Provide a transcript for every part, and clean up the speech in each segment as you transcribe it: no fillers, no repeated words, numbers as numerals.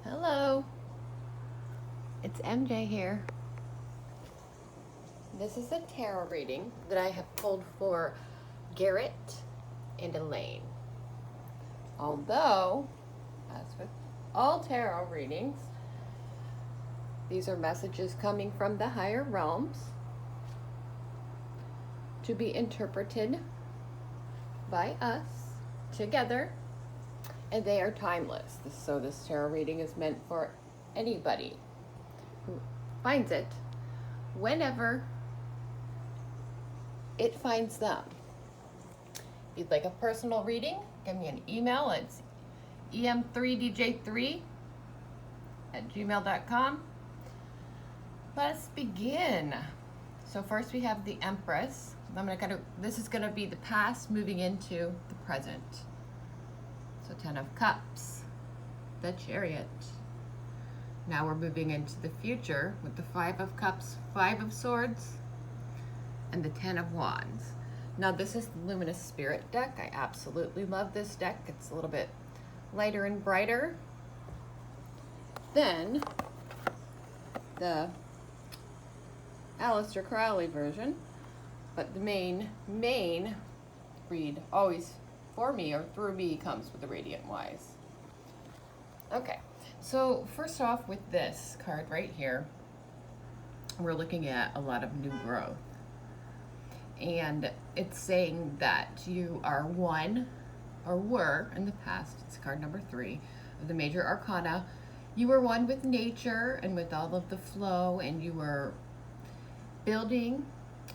Hello, it's MJ here. This is a tarot reading that I have pulled for Garrett and Elaine. Although, as with all tarot readings, these are messages coming from the higher realms to be interpreted by us together, and they are timeless. So this tarot reading is meant for anybody who finds it whenever it finds them. If you'd like a personal reading, give me an email. It's em3dj3@gmail.com. Let's begin. So first we have the Empress. This is gonna be the past moving into the present. So 10 of Cups, the Chariot. Now we're moving into the future with the 5 of Cups, 5 of Swords, and the 10 of Wands. Now this is the Luminous Spirit deck. I absolutely love this deck. It's a little bit lighter and brighter than the Aleister Crowley version, but the main read always for me or through me comes with the Radiant Wise. Okay, so first off with this card right here, we're looking at a lot of new growth. And it's saying that you are one, or were in the past, it's card number 3 of the major arcana. You were one with nature and with all of the flow, and you were building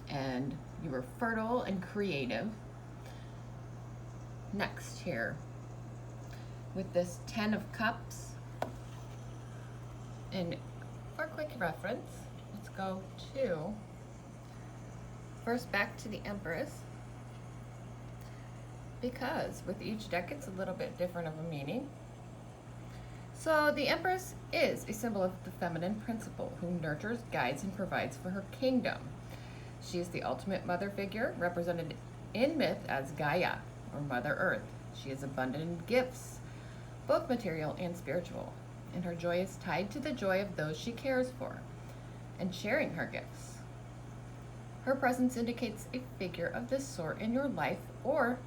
and you were fertile and creative. Next here, with this 10 of Cups, and for quick reference, let's go to, first back to the Empress, because with each deck it's a little bit different of a meaning. So the Empress is a symbol of the feminine principle who nurtures, guides, and provides for her kingdom. She is the ultimate mother figure, represented in myth as Gaia, or Mother Earth. She is abundant in gifts, both material and spiritual, and her joy is tied to the joy of those she cares for and sharing her gifts. Her presence indicates a figure of this sort in your life or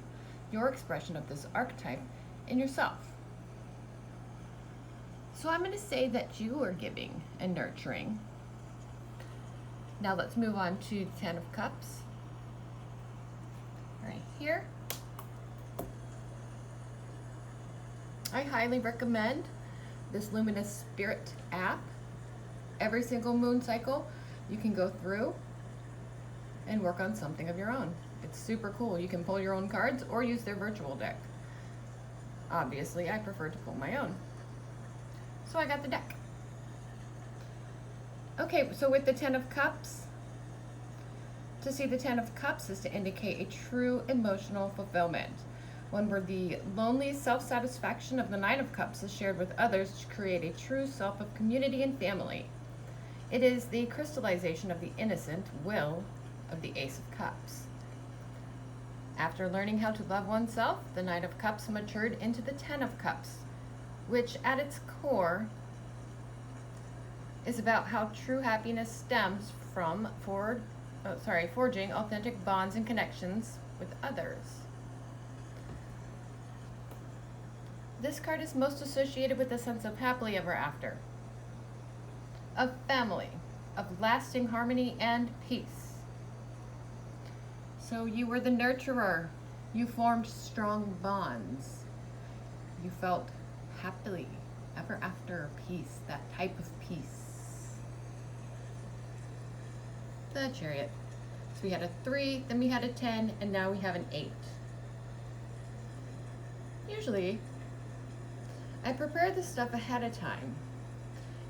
your expression of this archetype in yourself. So I'm going to say that you are giving and nurturing. Now let's move on to 10 of Cups. Right here. I highly recommend this Luminous Spirit app. Every single moon cycle, you can go through and work on something of your own. It's super cool. You can pull your own cards or use their virtual deck. Obviously, I prefer to pull my own. So I got the deck. Okay, so with the 10 of Cups, to see the 10 of Cups is to indicate a true emotional fulfillment, one where the lonely self-satisfaction of the 9 of Cups is shared with others to create a true self of community and family. It is the crystallization of the innocent will of the Ace of Cups. After learning how to love oneself, the 9 of Cups matured into the 10 of Cups, which at its core is about how true happiness stems from forging authentic bonds and connections with others. This card is most associated with a sense of happily ever after, of family, of lasting harmony and peace. So you were the nurturer. You formed strong bonds. You felt happily ever after peace, that type of peace. The Chariot. So we had a 3, then we had a 10, and now we have an 8. Usually, I prepare this stuff ahead of time,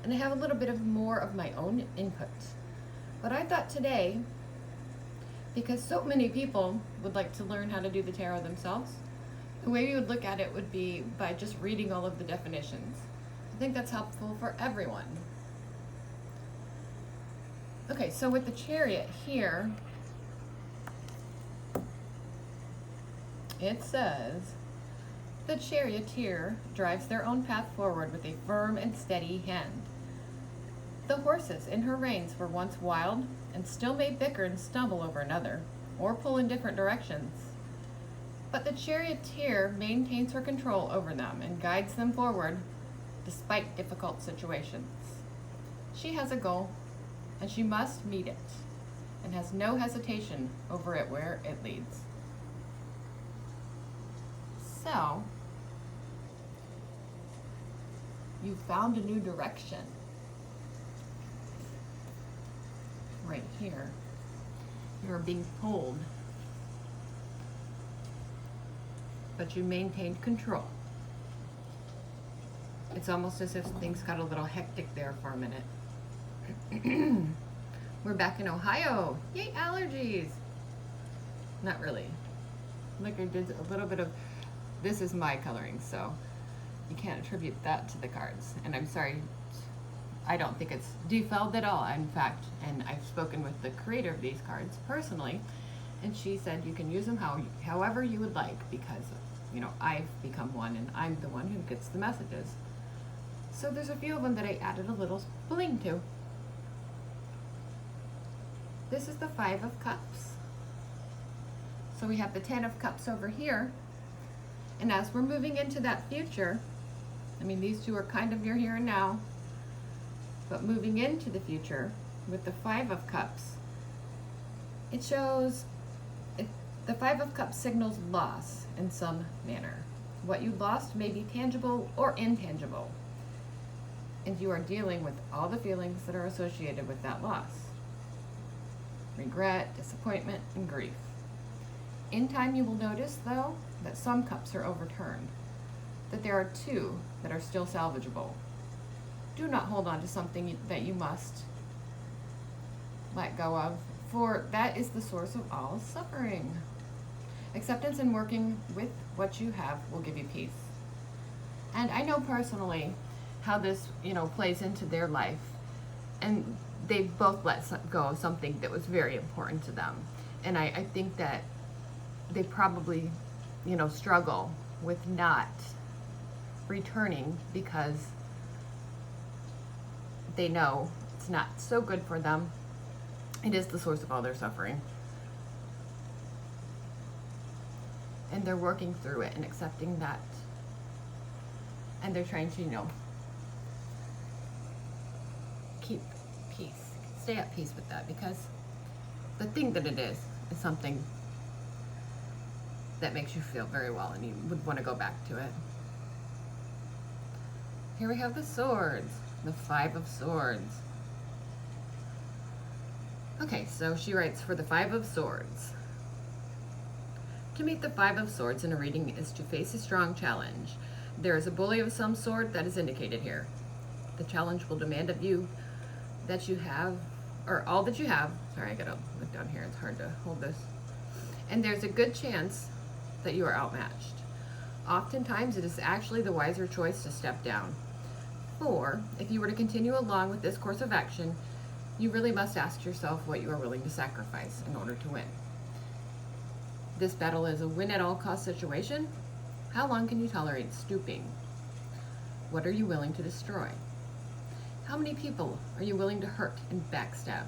and I have a little bit of more of my own input. But I thought today, because so many people would like to learn how to do the tarot themselves, the way we would look at it would be by just reading all of the definitions. I think that's helpful for everyone. Okay, so with the Chariot here, it says, The charioteer drives their own path forward with a firm and steady hand. The horses in her reins were once wild and still may bicker and stumble over another, or pull in different directions. But the charioteer maintains her control over them and guides them forward despite difficult situations. She has a goal, and she must meet it, and has no hesitation over it where it leads. So, you found a new direction. Right here, you're being pulled, but you maintained control. It's almost as if things got a little hectic there for a minute. We're back in Ohio. Yay, allergies! Not really. Like I did a little bit of, this is my coloring, so you can't attribute that to the cards. And I'm sorry, I don't think it's defiled at all, in fact. And I've spoken with the creator of these cards personally, and she said you can use them however you would like, because, you know, I've become one and I'm the one who gets the messages. So there's a few of them that I added a little bling to. This is the 5 of Cups. So we have the 10 of Cups over here. And as we're moving into that future, I mean, these two are kind of your here and now, but moving into the future with the 5 of Cups, it shows, the 5 of Cups signals loss in some manner. What you lost may be tangible or intangible, and you are dealing with all the feelings that are associated with that loss. Regret, disappointment, and grief. In time you will notice, though, that some cups are overturned, that there are 2 that are still salvageable. Do not hold on to something that you must let go of, for that is the source of all suffering. Acceptance and working with what you have will give you peace. And I know personally how this, plays into their life, and they both let go of something that was very important to them. And I think that they probably, struggle with not returning because they know it's not so good for them. It is the source of all their suffering. And they're working through it and accepting that. And they're trying to, keep peace. Stay at peace with that, because the thing that it is something that makes you feel very well and you would want to go back to it. Here we have the swords, the 5 of Swords. Okay, so she writes, for the 5 of Swords. To meet the 5 of Swords in a reading is to face a strong challenge. There is a bully of some sort that is indicated here. The challenge will demand of you that you have, or all that you have. Sorry, I gotta look down here, it's hard to hold this. And there's a good chance that you are outmatched. Oftentimes it is actually the wiser choice to step down. For if you were to continue along with this course of action, you really must ask yourself what you are willing to sacrifice in order to win. This battle is a win-at-all-cost situation. How long can you tolerate stooping? What are you willing to destroy? How many people are you willing to hurt and backstab?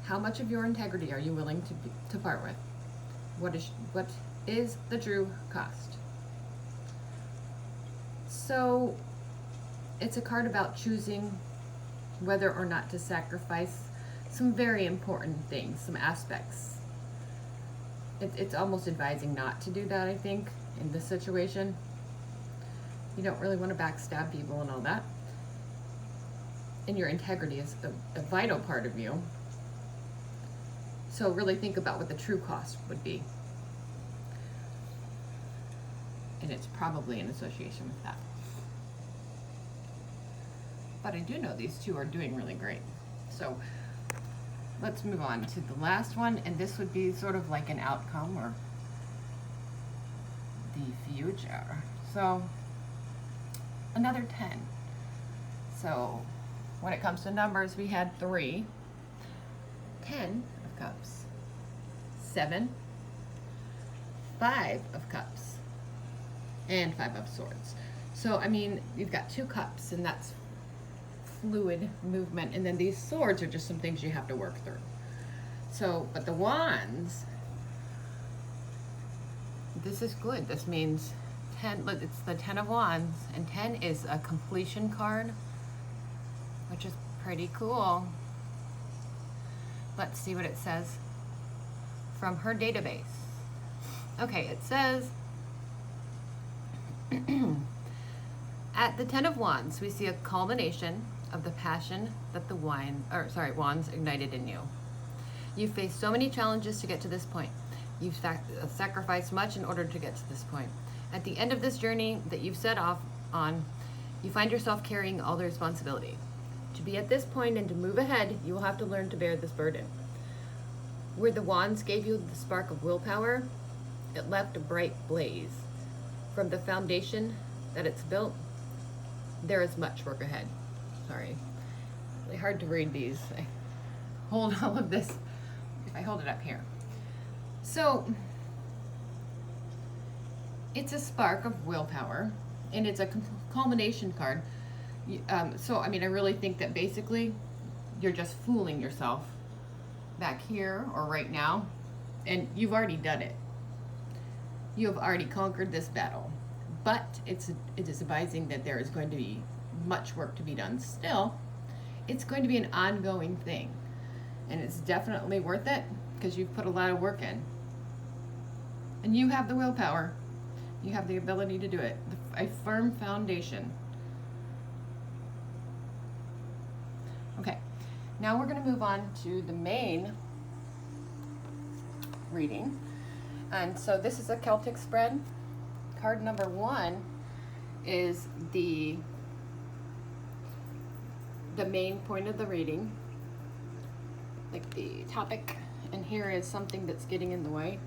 How much of your integrity are you willing to part with? What is the true cost? So it's a card about choosing whether or not to sacrifice some very important things, some aspects. It's almost advising not to do that, I think, in this situation. You don't really want to backstab people and all that. And your integrity is a vital part of you. So really think about what the true cost would be. And it's probably in association with that. But I do know these two are doing really great. So let's move on to the last one, and this would be sort of like an outcome or the future. So another 10. So when it comes to numbers, we had 3, 10 of cups, 7, 5 of cups, and 5 of Swords. So, I mean, you've got 2 cups, and that's fluid movement. And then these swords are just some things you have to work through. So, but the wands, this is good. This means 10, look, it's the 10 of Wands, and 10 is a completion card, which is pretty cool. Let's see what it says from her database. Okay, it says, at the 10 of Wands, we see a culmination of the passion that the wands ignited in you. You've faced so many challenges to get to this point. You've sacrificed much in order to get to this point. At the end of this journey that you've set off on, you find yourself carrying all the responsibility. To be at this point and to move ahead, you will have to learn to bear this burden. Where the wands gave you the spark of willpower, it left a bright blaze. From the foundation that it's built, there is much work ahead. Sorry, really hard to read these. I hold all of this, if I hold it up here. So, it's a spark of willpower, and it's a culmination card. So, I mean, I really think that basically you're just fooling yourself back here or right now, and you've already done it. You have already conquered this battle, but it is advising that there is going to be much work to be done still. It's going to be an ongoing thing, and it's definitely worth it because you've put a lot of work in, and you have the willpower. You have the ability to do it. A firm foundation. Okay, now we're going to move on to the main reading. And so this is a Celtic spread. Card number 1 is the main point of the reading, like the topic, and here is something that's getting in the way.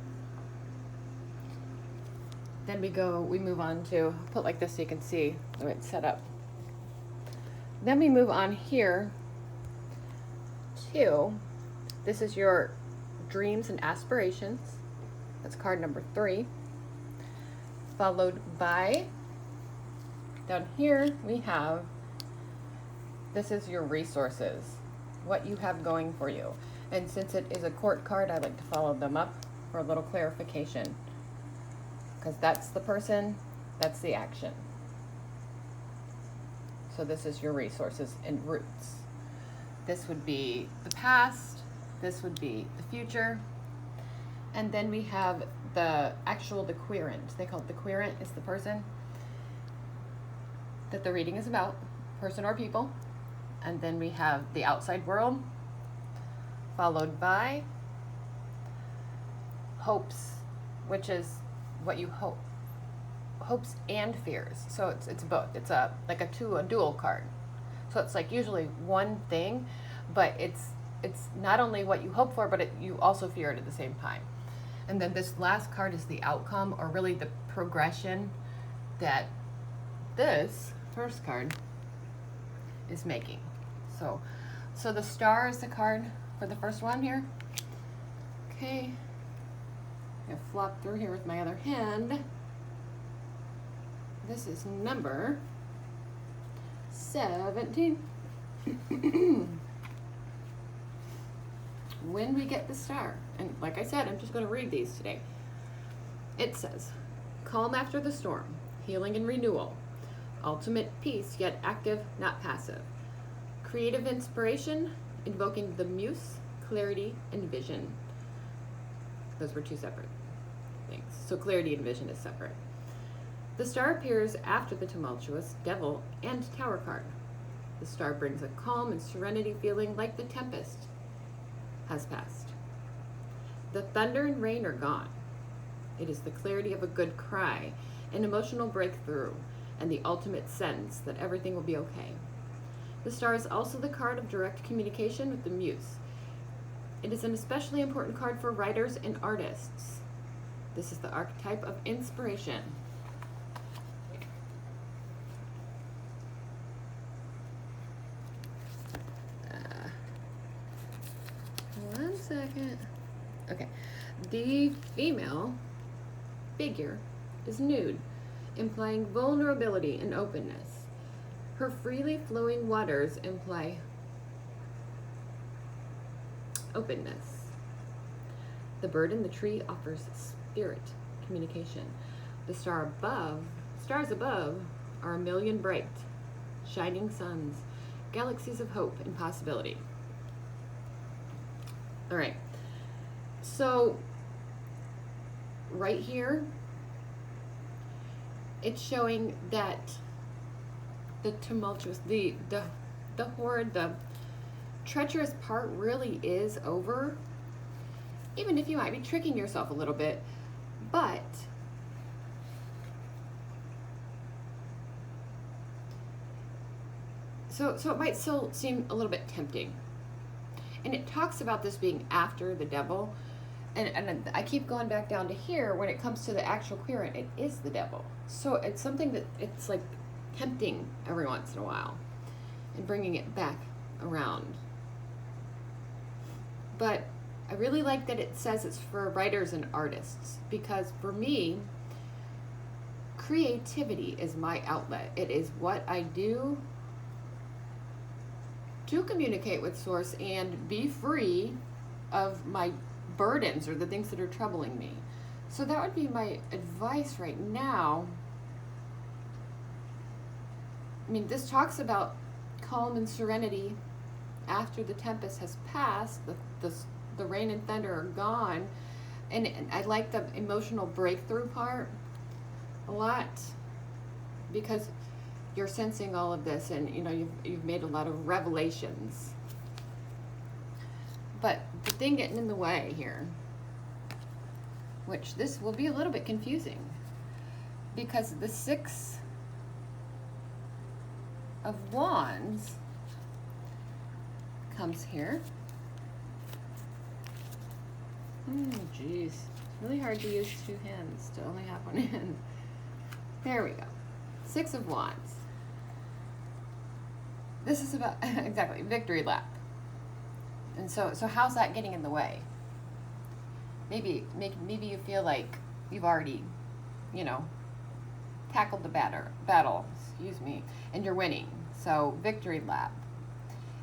Then we move on to, put like this so you can see the way it's set up. Then we move on here to, this is your dreams and aspirations. That's card number 3. Followed by, down here we have, this is your resources, what you have going for you. And since it is a court card, I like to follow them up for a little clarification. Because that's the person, that's the action. So this is your resources and roots. This would be the past, this would be the future, and then we have the querent. They call it the querent. It's the person that the reading is about, person or people. And then we have the outside world, followed by hopes, which is what you hope, hopes and fears. So it's both. It's a dual card. So it's like usually one thing, but it's not only what you hope for, but you also fear it at the same time. And then this last card is the outcome, or really the progression that this first card is making. So the star is the card for the first one here. Okay. I'm going to flop through here with my other hand. This is number 17. When we get the star, and like I said, I'm just going to read these today. It says, calm after the storm, healing and renewal, ultimate peace, yet active, not passive, creative inspiration, invoking the muse, clarity, and vision. Those were 2 separate things. So clarity and vision is separate. The star appears after the tumultuous devil and tower card. The star brings a calm and serenity feeling like the tempest has passed. The thunder and rain are gone. It is the clarity of a good cry, an emotional breakthrough, and the ultimate sense that everything will be okay. The star is also the card of direct communication with the muse. It is an especially important card for writers and artists. This is the archetype of inspiration. One second. Okay. The female figure is nude, implying vulnerability and openness. Her freely flowing waters imply openness. The bird in the tree offers spirit communication. The stars above are a million bright, shining suns, galaxies of hope and possibility. All right, so right here, it's showing that the tumultuous, the horrid, the treacherous part really is over, even if you might be tricking yourself a little bit, but so it might still seem a little bit tempting. And it talks about this being after the devil, and I keep going back down to here. When it comes to the actual querent, it is the devil. So it's something that it's like tempting every once in a while and bringing it back around. But I really like that it says it's for writers and artists, because for me, creativity is my outlet. It is what I do to communicate with Source and be free of my burdens or the things that are troubling me. So that would be my advice right now. I mean, this talks about calm and serenity after the tempest has passed, the rain and thunder are gone. And I like the emotional breakthrough part a lot, because you're sensing all of this, and you know you've made a lot of revelations. But the thing getting in the way here, which this will be a little bit confusing, because the Six of Wands comes here. Geez, it's really hard to use two hands to only have one hand. There we go. Six of Wands. This is about exactly victory lap. And so how's that getting in the way? Maybe you feel like you've already, tackled the battle, and you're winning. So victory lap.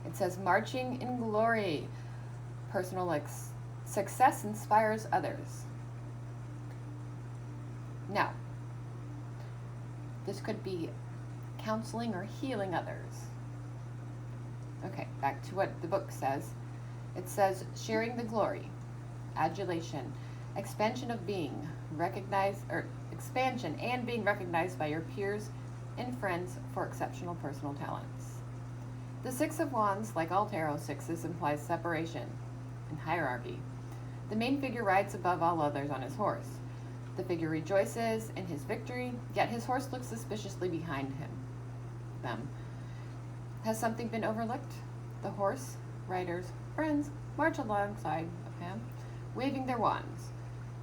It says marching in glory. Personal success inspires others. Now, this could be counseling or healing others. Okay, back to what the book says. It says sharing the glory, adulation, expansion and being recognized by your peers and friends for exceptional personal talents. The Six of Wands, like all tarot sixes, implies separation and hierarchy. The main figure rides above all others on his horse. The figure rejoices in his victory, yet his horse looks suspiciously behind them. Has something been overlooked? The horse, riders, friends march alongside of him, waving their wands.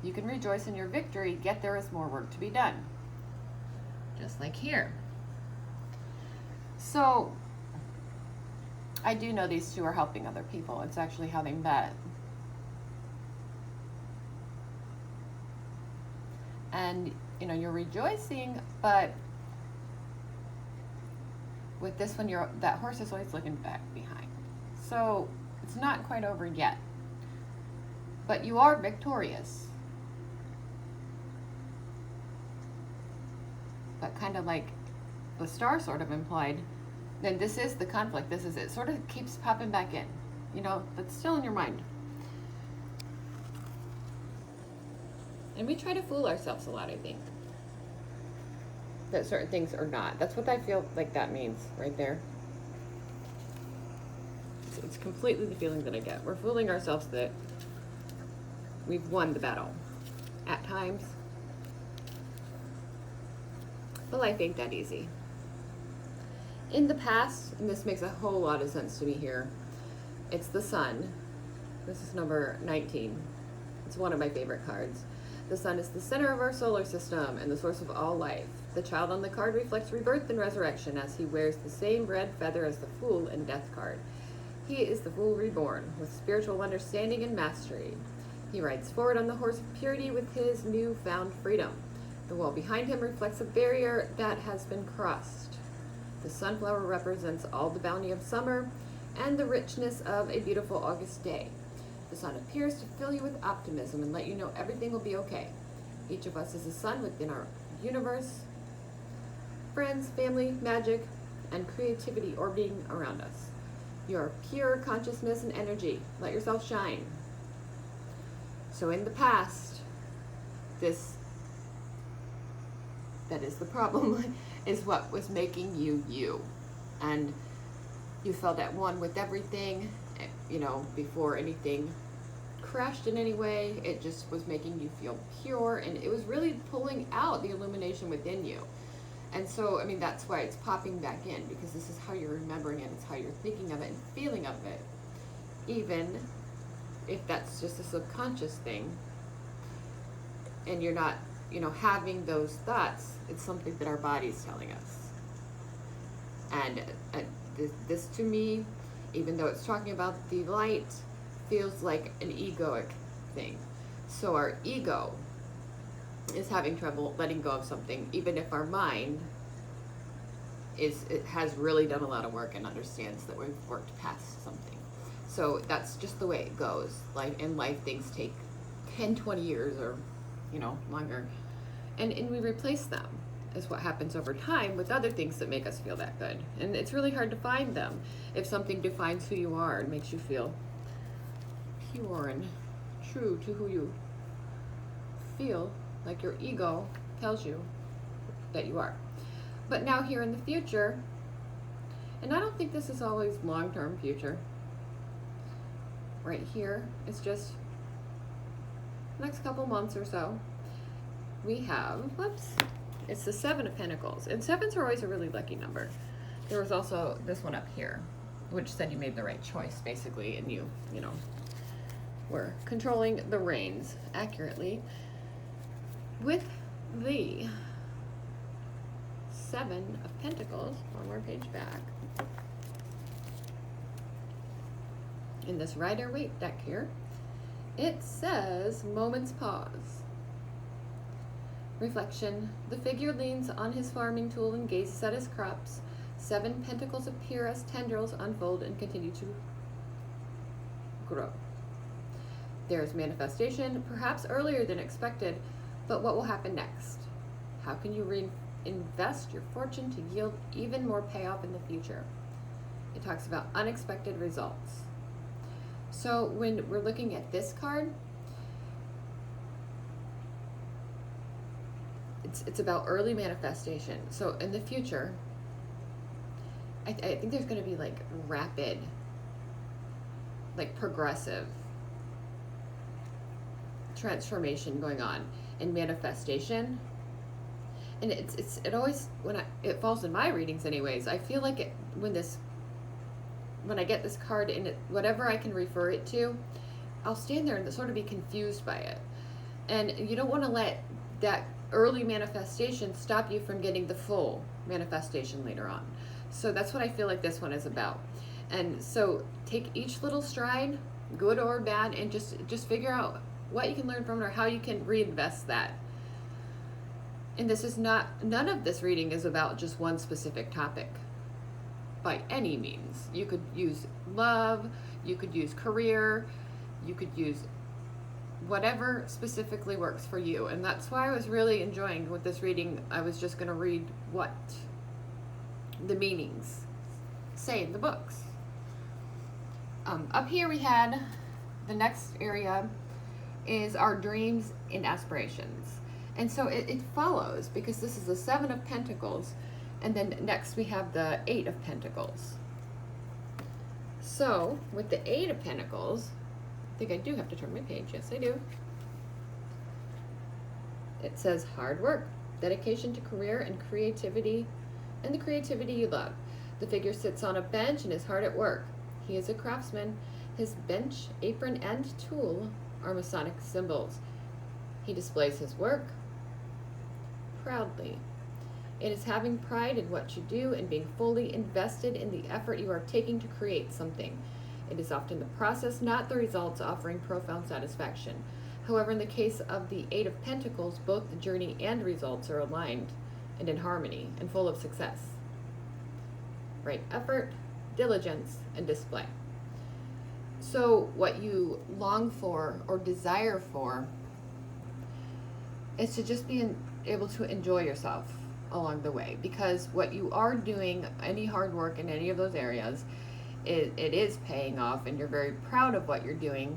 You can rejoice in your victory, yet there is more work to be done. Just like here. So, I do know these two are helping other people. It's actually how they met. And, you're rejoicing, but with this one, that horse is always looking back behind. So it's not quite over yet. But you are victorious. But kind of like the star sort of implied, then this is the conflict. This is it. Sort of keeps popping back in. That's still in your mind. And we try to fool ourselves a lot, I think. That certain things are not. That's what I feel like that means right there. It's completely the feeling that I get. We're fooling ourselves that we've won the battle at times. But life ain't that easy. In the past, and this makes a whole lot of sense to me here, it's the sun. This is number 19. It's one of my favorite cards. The sun is the center of our solar system and the source of all life. The child on the card reflects rebirth and resurrection as he wears the same red feather as the Fool and Death card. He is the Fool reborn, with spiritual understanding and mastery. He rides forward on the horse of purity with his newfound freedom. The wall behind him reflects a barrier that has been crossed. The sunflower represents all the bounty of summer and the richness of a beautiful August day. The sun appears to fill you with optimism and let you know everything will be okay. Each of us is a sun within our universe. Friends, family, magic, and creativity orbiting around us. You are pure consciousness and energy. Let yourself shine. So in the past, that is the problem, is what was making you you. And you felt at one with everything, before anything crashed in any way. It just was making you feel pure, and it was really pulling out the illumination within you. And so, that's why it's popping back in, because this is how you're remembering it. It's how you're thinking of it and feeling of it. Even if that's just a subconscious thing, and you're not, having those thoughts, it's something that our body's telling us. And this to me, even though it's talking about the light, feels like an egoic thing. So our ego is having trouble letting go of something, even if our mind has really done a lot of work and understands that we've worked past something. So that's just the way it goes. In life, things take 10, 20 years or, longer. And we replace them, is what happens over time, with other things that make us feel that good. And it's really hard to find them if something defines who you are and makes you feel pure and true to who you feel, like your ego tells you that you are. But now here in the future, and I don't think this is always long-term future, right here, it's just next couple months or so, we have, it's the 7 of Pentacles. And 7s are always a really lucky number. There was also this one up here, which said you made the right choice, basically, and you were controlling the reins accurately. With the 7 of Pentacles, one more page back, in this Rider-Waite deck here, it says, moments pause. Reflection. The figure leans on his farming tool and gazes at his crops. 7 pentacles appear as tendrils unfold and continue to grow. There is manifestation, perhaps earlier than expected, but what will happen next? How can you reinvest your fortune to yield even more payoff in the future? It talks about unexpected results. So when we're looking at this card, it's about early manifestation. So in the future, I think there's going to be rapid, progressive transformation going on in manifestation. And it always, it falls in my readings anyways, I feel like when I get this card and whatever I can refer it to, I'll stand there and sort of be confused by it. And you don't want to let that early manifestation stop you from getting the full manifestation later on. So that's what I feel like this one is about. And so take each little stride, good or bad, and just figure out what you can learn from it or how you can reinvest that. And this is none of this reading is about just one specific topic by any means. You could use love, you could use career, you could use whatever specifically works for you. And that's why I was really enjoying with this reading. I was just going to read what the meanings say in the books. Up here we had the next area is our dreams and aspirations. And so it follows, because this is the 7 of Pentacles, and then next we have the 8 of Pentacles. So with the 8 of Pentacles, I think I do have to turn my page. Yes, I do. It says hard work, dedication to career and creativity, and the creativity you love. The figure sits on a bench and is hard at work. He is a craftsman. His bench, apron, and tool are Masonic symbols. He displays his work proudly. It is having pride in what you do and being fully invested in the effort you are taking to create something. It is often the process, not the results, offering profound satisfaction. However, in the case of the Eight of Pentacles, both the journey and results are aligned and in harmony and full of success. Right effort, diligence, and display. So what you long for or desire for is to just be able to enjoy yourself along the way, because what you are doing, any hard work in any of those areas, it is paying off, and you're very proud of what you're doing.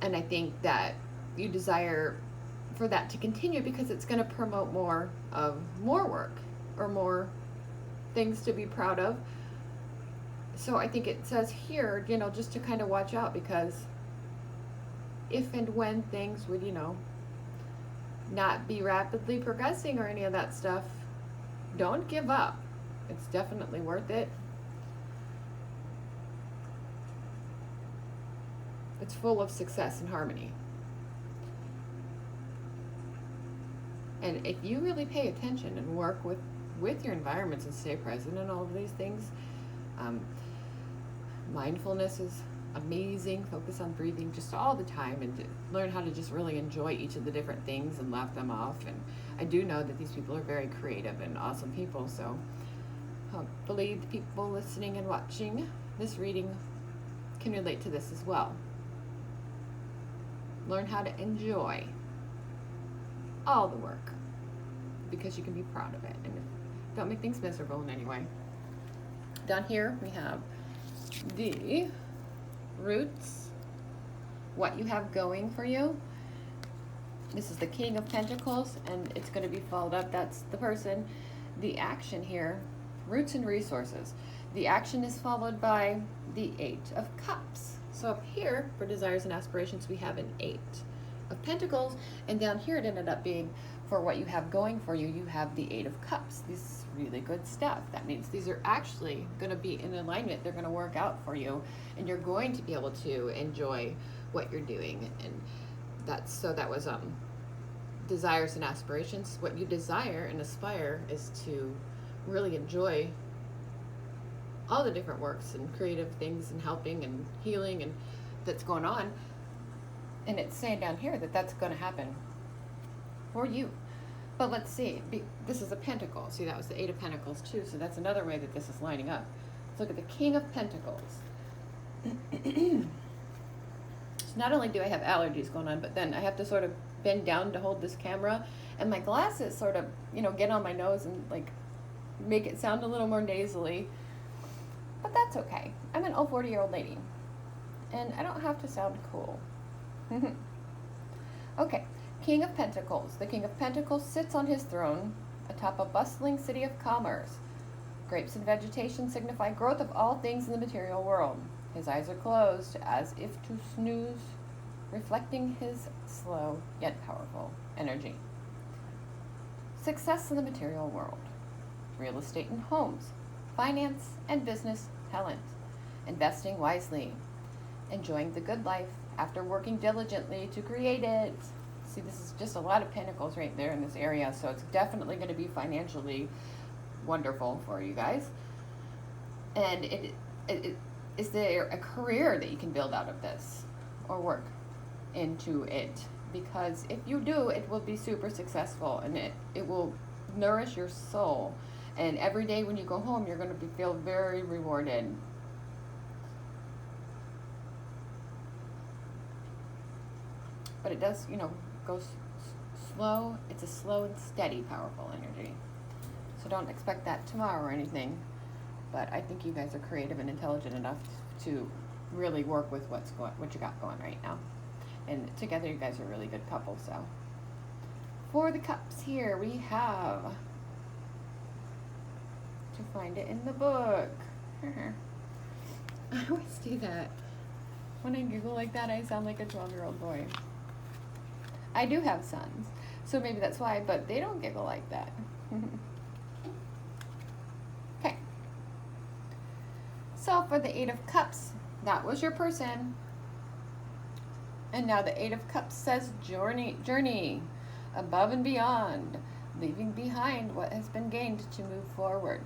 And I think that you desire for that to continue, because it's going to promote more work or more things to be proud of. So I think it says here, just to kind of watch out, because if and when things would, not be rapidly progressing or any of that stuff, don't give up. It's definitely worth it. It's full of success and harmony. And if you really pay attention and work with your environments and stay present in all of these things, mindfulness is amazing. Focus on breathing just all the time, and learn how to just really enjoy each of the different things and laugh them off. And I do know that these people are very creative and awesome people, so hopefully the people listening and watching this reading can relate to this as well. Learn how to enjoy all the work, because you can be proud of it, and don't make things miserable in any way. Down here we have the roots, what you have going for you. This is the King of Pentacles, and it's going to be followed up. That's the person. The action here, roots and resources. The action is followed by the Eight of Cups. So up here, for desires and aspirations, we have an Eight of Pentacles, and down here it ended up being, for what you have going for you, you have the Eight of Cups. This is really good stuff. That means these are actually going to be in alignment. They're going to work out for you, and you're going to be able to enjoy what you're doing. And that was desires and aspirations. What you desire and aspire is to really enjoy all the different works and creative things and helping and healing and that's going on. And it's saying down here that that's going to happen for you. But let's see, this is a pentacle. See, that was the Eight of Pentacles too, so that's another way that this is lining up. Let's look at the King of Pentacles. So not only do I have allergies going on, but then I have to sort of bend down to hold this camera, and my glasses sort of, get on my nose and like make it sound a little more nasally. But that's okay. I'm an old 40-year-old lady, and I don't have to sound cool. Okay. King of Pentacles. The King of Pentacles sits on his throne atop a bustling city of commerce. Grapes and vegetation signify growth of all things in the material world. His eyes are closed, as if to snooze, reflecting his slow yet powerful energy. Success in the material world. Real estate and homes. Finance and business talent. Investing wisely. Enjoying the good life after working diligently to create it. See, this is just a lot of pentacles right there in this area, so it's definitely going to be financially wonderful for you guys. And is there a career that you can build out of this or work into it? Because if you do, it will be super successful, and it will nourish your soul. And every day when you go home, you're going to feel very rewarded. But it does, goes slow. It's a slow and steady, powerful energy. So don't expect that tomorrow or anything. But I think you guys are creative and intelligent enough to really work with what you got going right now. And together you guys are a really good couple. So for the cups here, we have, to find it in the book. I always do that. When I giggle like that, I sound like a 12-year-old boy. I do have sons, so maybe that's why, but they don't giggle like that. Okay. So for the Eight of Cups, that was your person. And now the Eight of Cups says journey above and beyond, leaving behind what has been gained to move forward.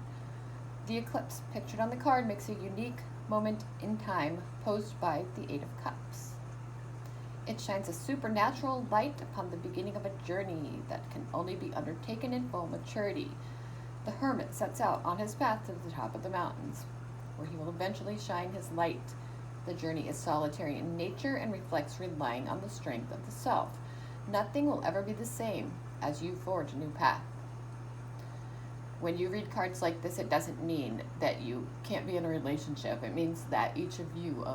The eclipse pictured on the card makes a unique moment in time posed by the Eight of Cups. It shines a supernatural light upon the beginning of a journey that can only be undertaken in full maturity. The hermit sets out on his path to the top of the mountains, where he will eventually shine his light. The journey is solitary in nature and reflects relying on the strength of the self. Nothing will ever be the same as you forge a new path. When you read cards like this, it doesn't mean that you can't be in a relationship. It means that each of you,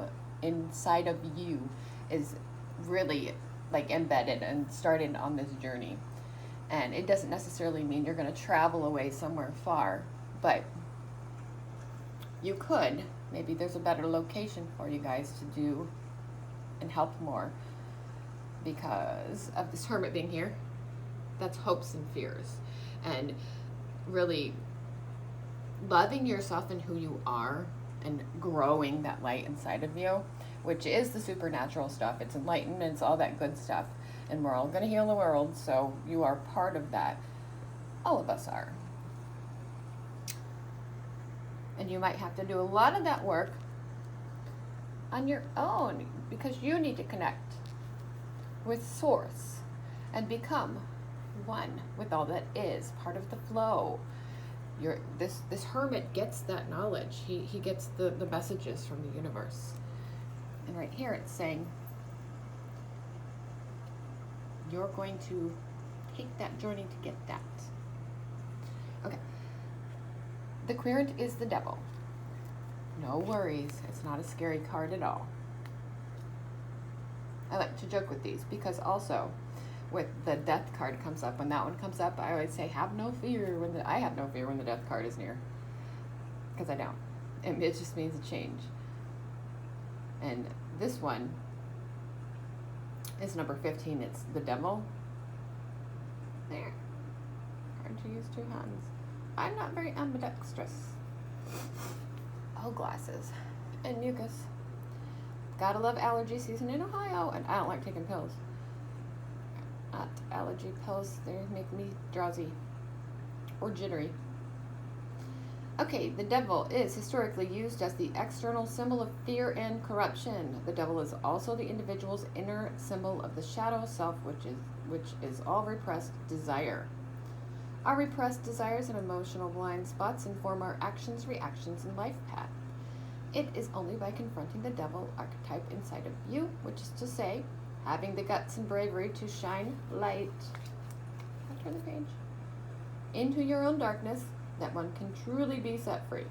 inside of you, is really like embedded and started on this journey. And it doesn't necessarily mean you're going to travel away somewhere far, but you could. Maybe there's a better location for you guys to do and help more because of this hermit being here. That's hopes and fears. And really loving yourself and who you are and growing that light inside of you, which is the supernatural stuff. It's enlightenment, it's all that good stuff. And we're all going to heal the world, so you are part of that. All of us are. And you might have to do a lot of that work on your own because you need to connect with Source and become one with all that is, part of the flow. This hermit gets that knowledge. He gets the messages from the universe. And right here it's saying, you're going to take that journey to get that. Okay. The querent is the devil. No worries. It's not a scary card at all. I like to joke with these because also with the death card comes up, when that one comes up, I always say, have no fear I have no fear when the death card is near. Because I don't. And it just means a change. And this one is number 15. It's the devil. There. Hard to use two hands. I'm not very ambidextrous. Oh, glasses. And mucus. Gotta love allergy season in Ohio. And I don't like taking pills. Not allergy pills. They make me drowsy. Or jittery. Okay, the devil is historically used as the external symbol of fear and corruption. The devil is also the individual's inner symbol of the shadow self, which is all repressed desire. Our repressed desires and emotional blind spots inform our actions, reactions, and life path. It is only by confronting the devil archetype inside of you, which is to say, having the guts and bravery to shine light, I'll turn the page, into your own darkness, that one can truly be set free.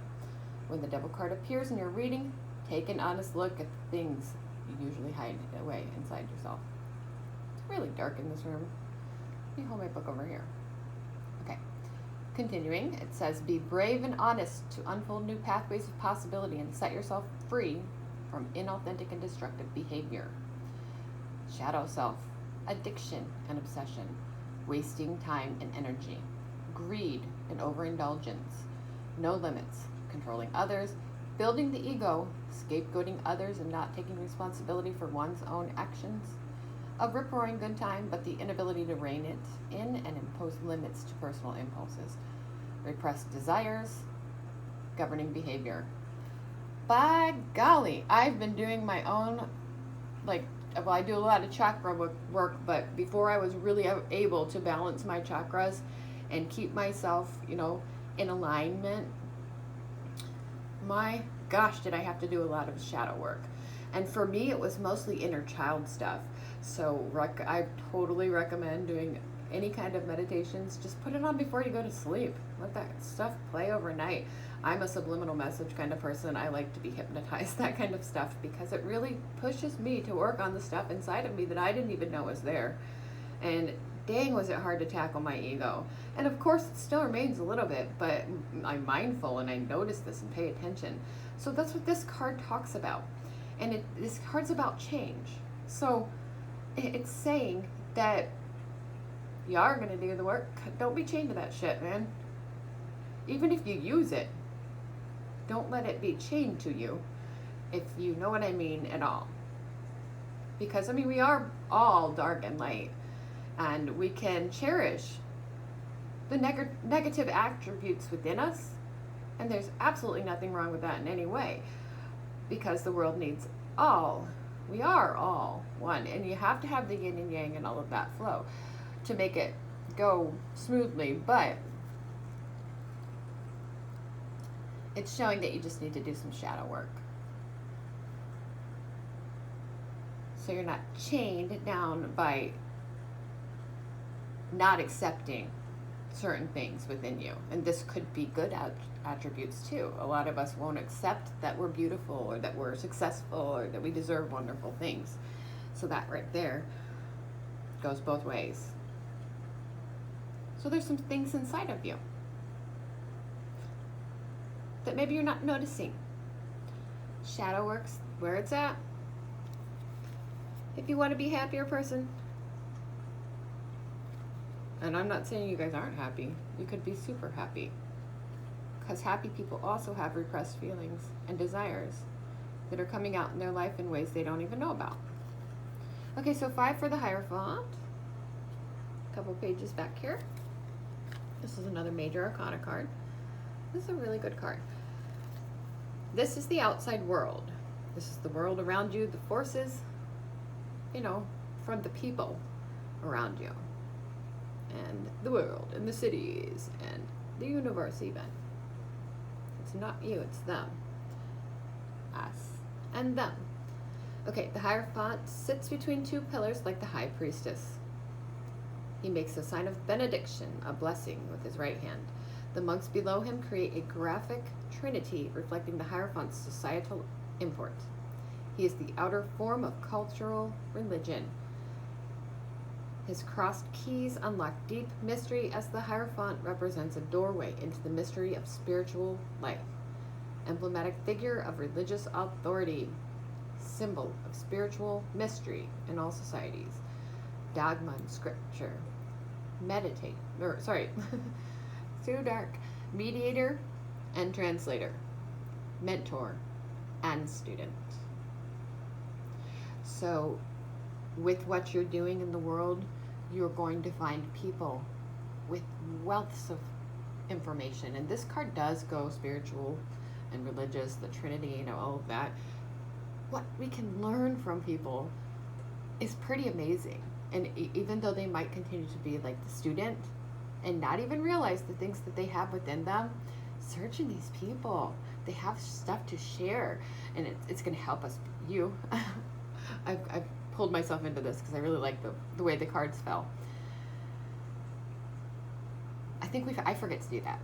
When the devil card appears in your reading, take an honest look at the things you usually hide away inside yourself. It's really dark in this room. Let me hold my book over here. Okay. Continuing, it says, be brave and honest to unfold new pathways of possibility and set yourself free from inauthentic and destructive behavior. Shadow self, addiction and obsession, wasting time and energy, greed and overindulgence, no limits, controlling others, building the ego, scapegoating others and not taking responsibility for one's own actions, a rip-roaring good time but the inability to rein it in and impose limits to personal impulses, repressed desires, governing behavior. By golly, I've been doing my own, I do a lot of chakra work, but before I was really able to balance my chakras and keep myself, in alignment, my gosh, did I have to do a lot of shadow work. And for me, it was mostly inner child stuff. So I totally recommend doing any kind of meditations. Just put it on before you go to sleep. Let that stuff play overnight. I'm a subliminal message kind of person. I like to be hypnotized, that kind of stuff, because it really pushes me to work on the stuff inside of me that I didn't even know was there. And dang, was it hard to tackle my ego. And of course, it still remains a little bit, but I'm mindful and I notice this and pay attention. So that's what this card talks about. And this card's about change. So it's saying that you are going to do the work. Don't be chained to that shit, man. Even if you use it, don't let it be chained to you, if you know what I mean at all. Because, we are all dark and light. And we can cherish the negative attributes within us. And there's absolutely nothing wrong with that in any way. Because the world needs all We are all one. And you have to have the yin and yang and all of that flow to make it go smoothly. But it's showing that you just need to do some shadow work. So you're not chained down by not accepting certain things within you. And this could be good attributes too. A lot of us won't accept that we're beautiful or that we're successful or that we deserve wonderful things. So that right there goes both ways. So there's some things inside of you that maybe you're not noticing. Shadow work's where it's at. If you want to be a happier person, and I'm not saying you guys aren't happy, you could be super happy. Because happy people also have repressed feelings and desires that are coming out in their life in ways they don't even know about. Okay, so 5 for the Hierophant. A couple pages back here. This is another Major Arcana card. This is a really good card. This is the outside world. This is the world around you, the forces, you know, from the people around you. And the world, and the cities, and the universe even. It's not you, it's them. Us. And them. Okay, the Hierophant sits between 2 pillars like the High Priestess. He makes a sign of benediction, a blessing, with his right hand. The monks below him create a graphic trinity reflecting the Hierophant's societal import. He is the outer form of cultural religion. His crossed keys unlock deep mystery as the Hierophant represents a doorway into the mystery of spiritual life. Emblematic figure of religious authority. Symbol of spiritual mystery in all societies. Dogma and scripture. Too dark. Mediator and translator. Mentor and student. So, with what you're doing in the world, you're going to find people with wealths of information. And this card does go spiritual and religious, the Trinity, you know, all of that. What we can learn from people is pretty amazing. And even though they might continue to be like the student and not even realize the things that they have within them, searching these people, they have stuff to share. And it's going to help us, you. I've pulled myself into this because I really like the way the cards fell. I think I forget to do that.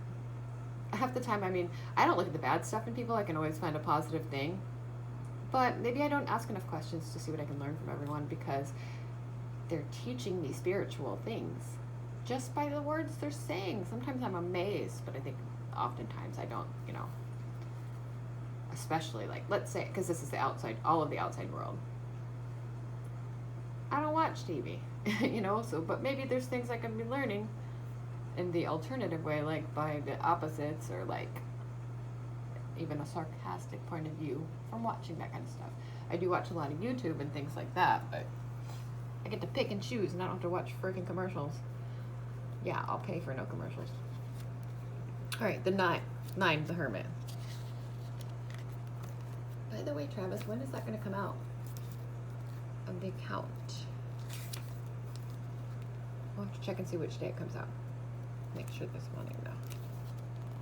Half the time, I mean, I don't look at the bad stuff in people. I can always find a positive thing. But maybe I don't ask enough questions to see what I can learn from everyone because they're teaching me spiritual things just by the words they're saying. Sometimes I'm amazed, but I think oftentimes I don't, you know. Especially like, let's say, because this is the outside, all of the outside world. I don't watch TV, you know, so, but maybe there's things I can be learning in the alternative way, like by the opposites or like even a sarcastic point of view from watching that kind of stuff. I do watch a lot of YouTube and things like that, but I get to pick and choose and I don't have to watch freaking commercials. Yeah, I'll pay for no commercials. All right, the 9, the Hermit. By the way, Travis, when is that going to come out? Of the account. I'll have to check and see which day it comes out. Make sure this morning though.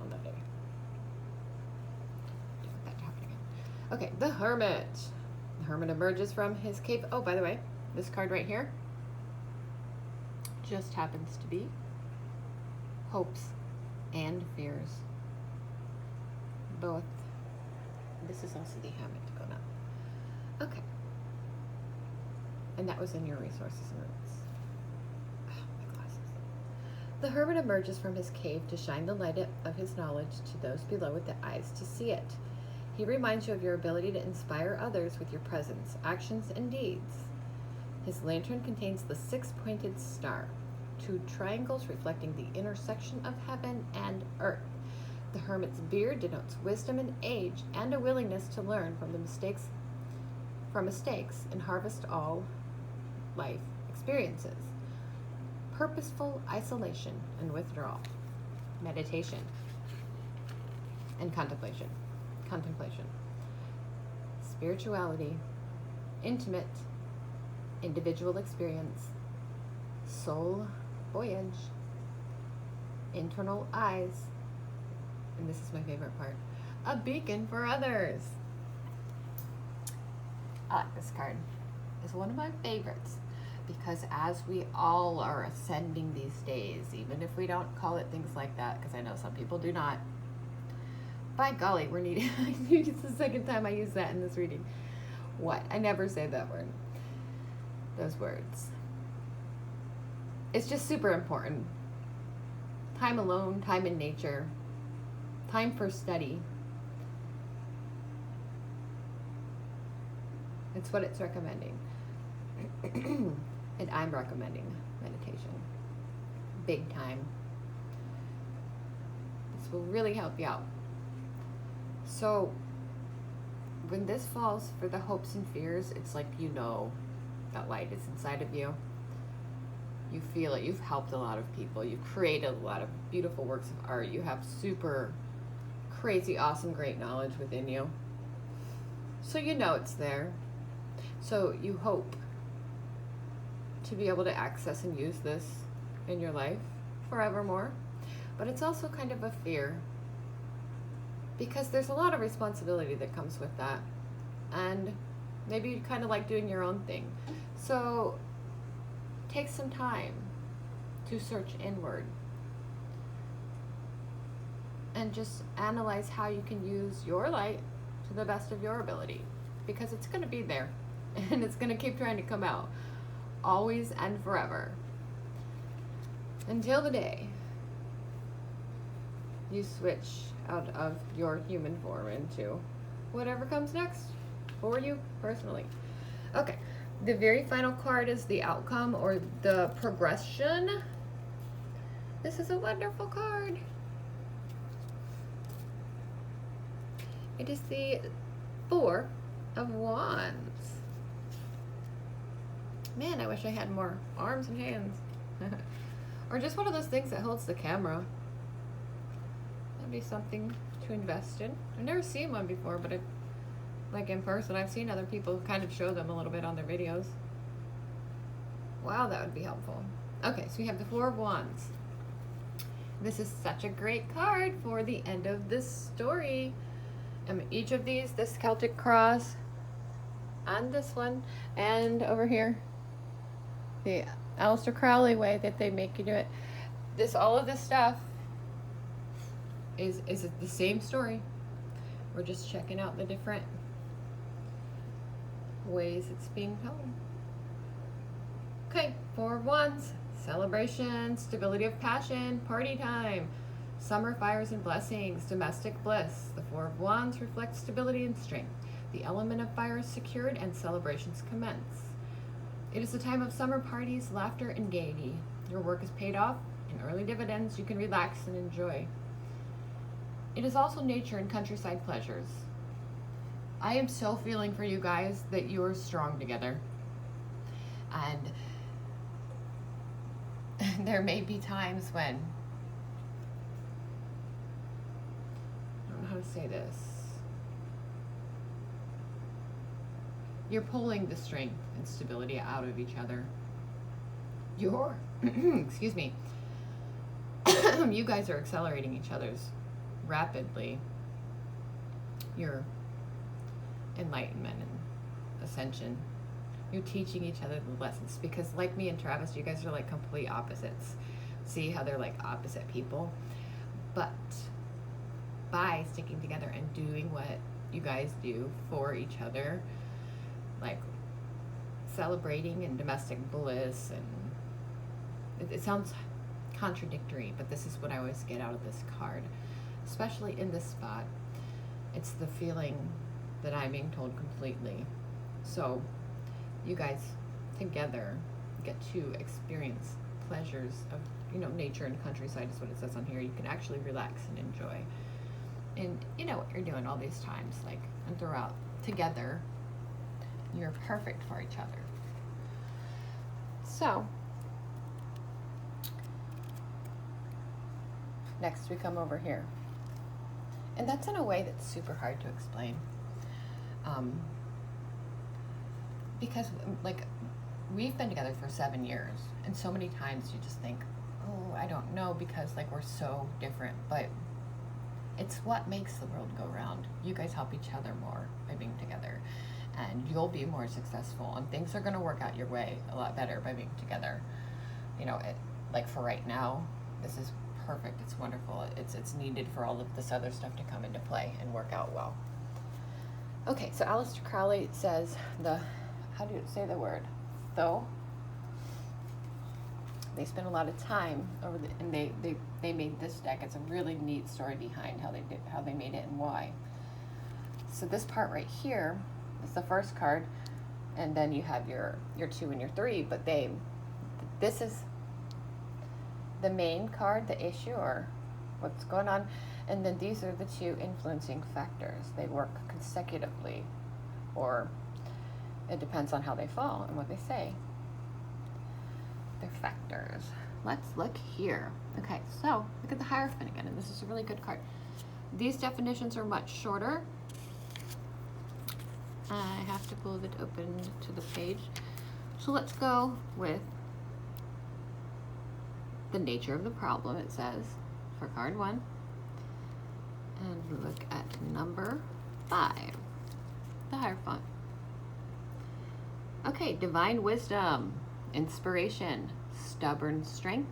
On that day. Don't want that to happen again. Okay, the Hermit. The Hermit emerges from his cave. Oh, by the way, this card right here just happens to be hopes and fears. Both. This is also the Hermit going up. Okay. And that was in your resources and roots. Oh, my glasses. The Hermit emerges from his cave to shine the light of his knowledge to those below with the eyes to see it. He reminds you of your ability to inspire others with your presence, actions, and deeds. His lantern contains the 6-pointed star, 2 triangles reflecting the intersection of heaven and earth. The Hermit's beard denotes wisdom and age and a willingness to learn from mistakes and harvest all life experiences. Purposeful isolation and withdrawal. Meditation and contemplation. Spirituality intimate, individual experience, soul voyage, internal eyes, and this is my favorite part, a beacon for others. I like this card. It's one of my favorites because as we all are ascending these days, even if we don't call it things like that, because I know some people do not, by golly, we're needing, it's the second time I use that in this reading. What? I never say that word. Those words. It's just super important. Time alone, time in nature, time for study. It's what it's recommending. And I'm recommending meditation. Big time. This will really help you out. So, when this falls for the hopes and fears, it's like you know that light is inside of you. You feel it. You've helped a lot of people. You've created a lot of beautiful works of art. You have super crazy, awesome, great knowledge within you. So you know it's there. So you hope to be able to access and use this in your life forevermore. But it's also kind of a fear because there's a lot of responsibility that comes with that. And maybe you kind of like doing your own thing. So take some time to search inward and just analyze how you can use your light to the best of your ability, because it's going to be there and it's going to keep trying to come out always and forever until the day you switch out of your human form into whatever comes next for you personally. Okay. The very final card is the outcome or the progression. This is a wonderful card. It is the Four of Wands. Man, I wish I had more arms and hands. Or just one of those things that holds the camera. That'd be something to invest in. I've never seen one before, but like in person, I've seen other people kind of show them a little bit on their videos. Wow, that would be helpful. Okay, so we have the Four of Wands. This is such a great card for the end of this story. Each of these, this Celtic cross, and this one, and over here, the Aleister Crowley way that they make you do it. All of this stuff is the same story. We're just checking out the different ways it's being told. Okay, Four of Wands, celebration, stability of passion, party time, summer fires and blessings, domestic bliss. The Four of Wands reflects stability and strength. The element of fire is secured and celebrations commence. It is a time of summer parties, laughter, and gaiety. Your work is paid off in early dividends. You can relax and enjoy. It is also nature and countryside pleasures. I am so feeling for you guys that you are strong together. And there may be times when, I don't know how to say this, you're pulling the strength and stability out of each other. Excuse me, you guys are accelerating each other's rapidly, your enlightenment and ascension. You're teaching each other the lessons, because like me and Travis, you guys are like complete opposites. See how they're like opposite people? But by sticking together and doing what you guys do for each other, like celebrating and domestic bliss, and it sounds contradictory, but this is what I always get out of this card, especially in this spot. It's the feeling that I'm being told completely. So you guys together get to experience pleasures of, nature and countryside is what it says on here. You can actually relax and enjoy. And you know what you're doing all these times, and throughout together, you're perfect for each other. So, next we come over here. And that's in a way that's super hard to explain. because like we've been together for 7 years, and so many times you just think, oh, I don't know, because like we're so different, but it's what makes the world go round. You guys help each other more by being together, and you'll be more successful, and things are going to work out your way a lot better by being together. You know, like for right now, this is perfect. It's wonderful. It's needed for all of this other stuff to come into play and work out well. Okay, so Aleister Crowley says how do you say the word? Though. They spent a lot of time and they made this deck. It's a really neat story behind how they made it and why. So this part right here is the first card, and then you have your 2 and your 3. But this is the main card, the issue or what's going on, and then these are the 2 influencing factors. They work consecutively, or it depends on how they fall and what they say. Their factors. Let's look here. Okay, so look at the Hierophant again, and this is a really good card. These definitions are much shorter. I have to pull it open to the page. So let's go with the nature of the problem, it says, for card 1. And look at number 5, the Hierophant. Okay, divine wisdom, inspiration, stubborn strength,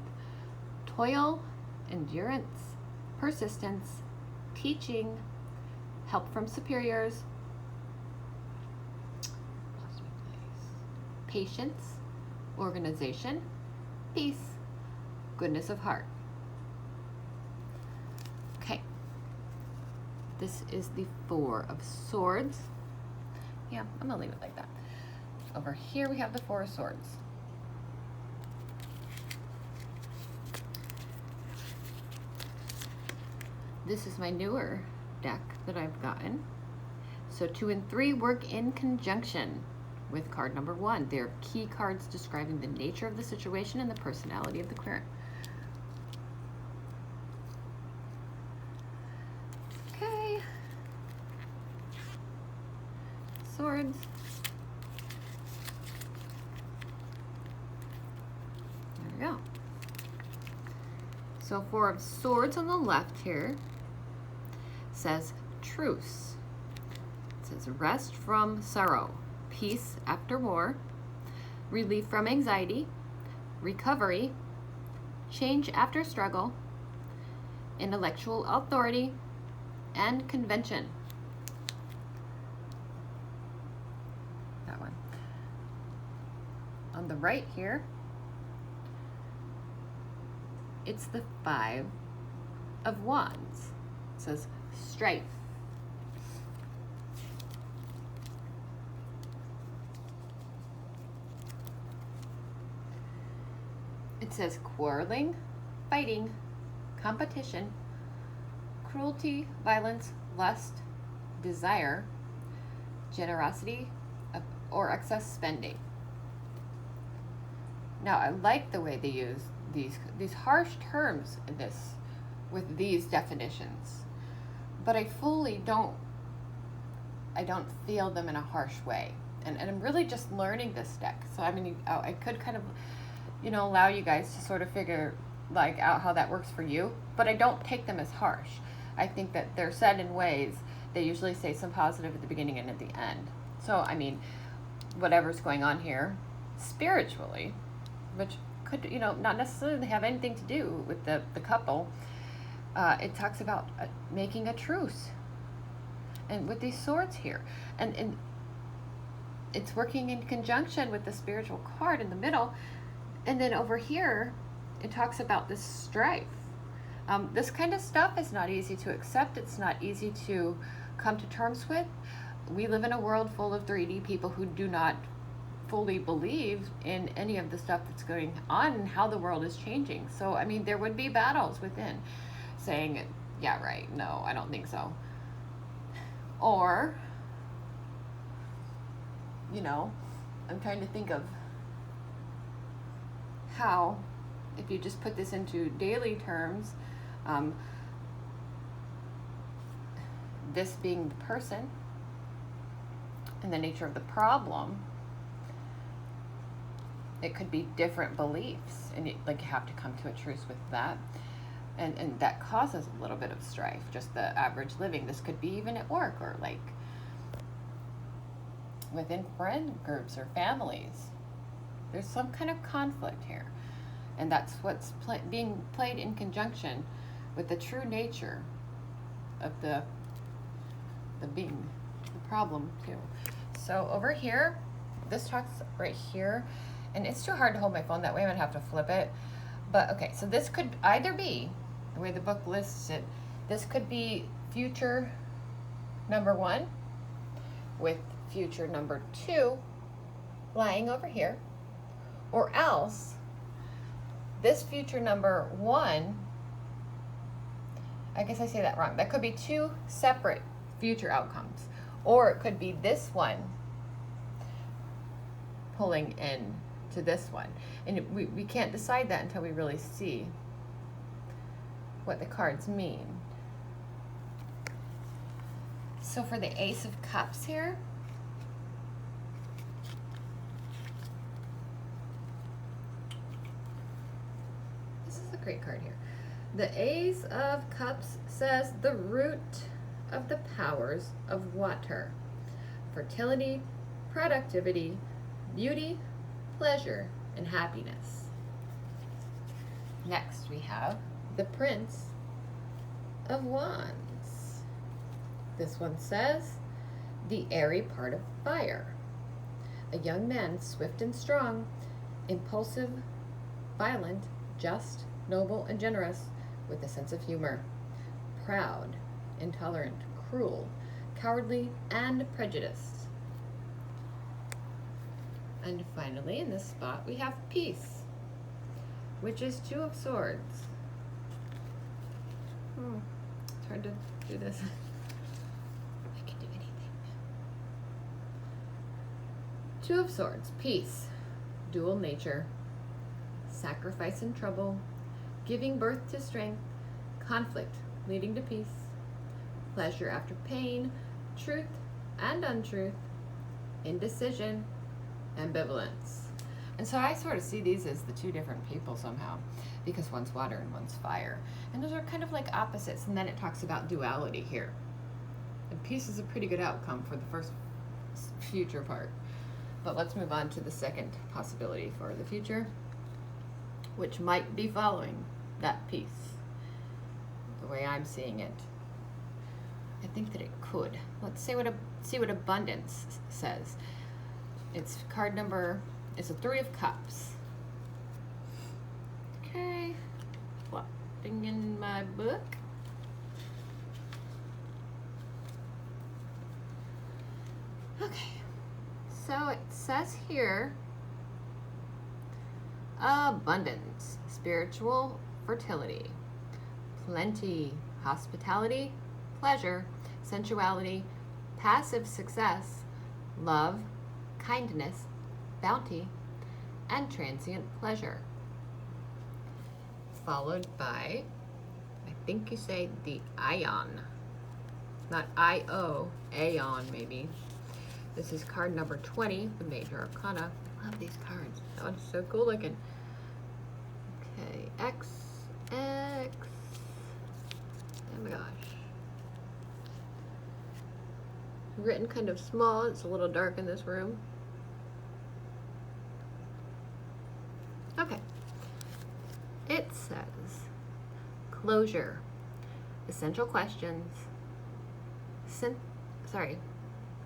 toil, endurance, persistence, teaching, help from superiors, patience, organization, peace, goodness of heart. Okay, this is the 4 of Swords. Yeah, I'm gonna leave it like that. Over here we have the 4 of Swords. This is my newer deck that I've gotten. So 2 and 3 work in conjunction with card number 1. They're key cards describing the nature of the situation and the personality of the querent. Okay. Swords. There we go. So 4 of Swords on the left here says truce. It says rest from sorrow, peace after war, relief from anxiety, recovery, change after struggle, intellectual authority, and convention. That one. On the right here, it's the 5 of Wands. It says strife. It says quarreling, fighting, competition, cruelty, violence, lust, desire, generosity, or excess spending. Now, I like the way they use these harsh terms in this with these definitions, but I don't feel them in a harsh way, and I'm really just learning this deck. So I mean, I could kind of, allow you guys to sort of figure out how that works for you, but I don't take them as harsh. I think that they're said in ways, they usually say some positive at the beginning and at the end. So I mean, whatever's going on here spiritually, which could not necessarily have anything to do with the couple, it talks about making a truce, and with these swords here, and it's working in conjunction with the spiritual card in the middle. And then over here it talks about this strife. This kind of stuff is not easy to accept. It's not easy to come to terms with. We live in a world full of 3D people who do not fully believe in any of the stuff that's going on and how the world is changing. So I mean, there would be battles within saying, yeah, right, no, I don't think so. Or, I'm trying to think of how, if you just put this into daily terms, this being the person and the nature of the problem, It could be different beliefs, and you have to come to a truce with that. And that causes a little bit of strife, just the average living. This could be even at work, or like within friend groups or families. There's some kind of conflict here. And that's what's being played in conjunction with the true nature of the being, the problem too. So over here, this talks right here, and it's too hard to hold my phone that way. I'm gonna have to flip it. But okay, so this could either be, the way the book lists it, this could be future number 1 with future number 2 lying over here, or else this future number 1, I guess I say that wrong. That could be 2 separate future outcomes, or it could be this one pulling in to this one. And we can't decide that until we really see what the cards mean. So for the Ace of Cups here, this is a great card here. The Ace of Cups says the root of the powers of water: fertility, productivity, beauty, pleasure, and happiness. Next we have the Prince of Wands. This one says the airy part of fire: a young man, swift and strong, impulsive, violent, just, noble, and generous, with a sense of humor, proud, intolerant, cruel, cowardly, and prejudiced. And finally, in this spot, we have Peace, which is 2 of Swords. It's hard to do this. I can do anything. 2 of Swords, Peace, dual nature, sacrifice and trouble, giving birth to strength, conflict leading to peace, pleasure after pain, truth and untruth, indecision, ambivalence. And so I sort of see these as the 2 different people somehow, because one's water and one's fire. And those are kind of like opposites. And then it talks about duality here. And peace is a pretty good outcome for the first future part. But let's move on to the second possibility for the future, which might be following that peace, the way I'm seeing it. I think that it could. Let's see what abundance says. It's card number, it's a 3 of Cups. Okay, flopping in my book. Okay, so it says here, abundance, spiritual fertility, plenty, hospitality, pleasure, sensuality, passive success, love, kindness, bounty, and transient pleasure. Followed by, I think you say the Ion. Not I-O, Aeon maybe. This is card number 20, the Major Arcana. I love these cards. That one's so cool looking. Okay, X. Oh my gosh. Written kind of small. It's a little dark in this room. Okay. It says closure, essential questions, sorry,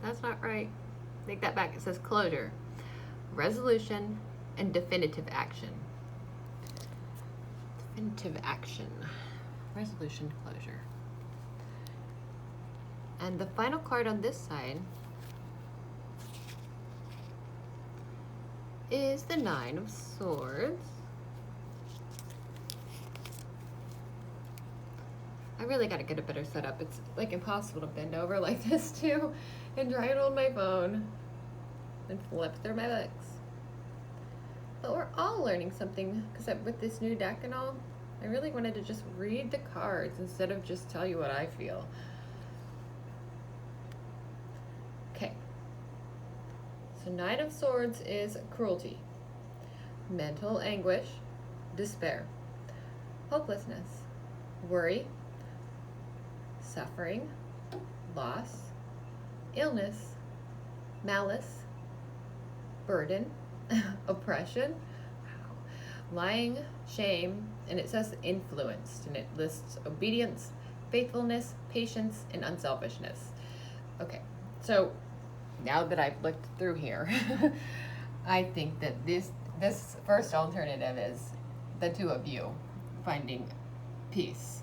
that's not right. Take that back. It says closure, resolution, and definitive action. Definitive action, resolution, closure. And the final card on this side is the 9 of Swords. I really gotta get a better setup. It's like impossible to bend over like this too and try and hold my phone and flip through my books. But we're all learning something, because with this new deck and all, I really wanted to just read the cards instead of just tell you what I feel. Okay. So 9 of Swords is cruelty. mental anguish, despair, hopelessness, worry, suffering, loss, illness, malice, burden, oppression, lying, shame, and it says influenced, and it lists obedience, faithfulness, patience, and unselfishness. Okay, so now that I've looked through here, I think that this first alternative is the two of you finding peace.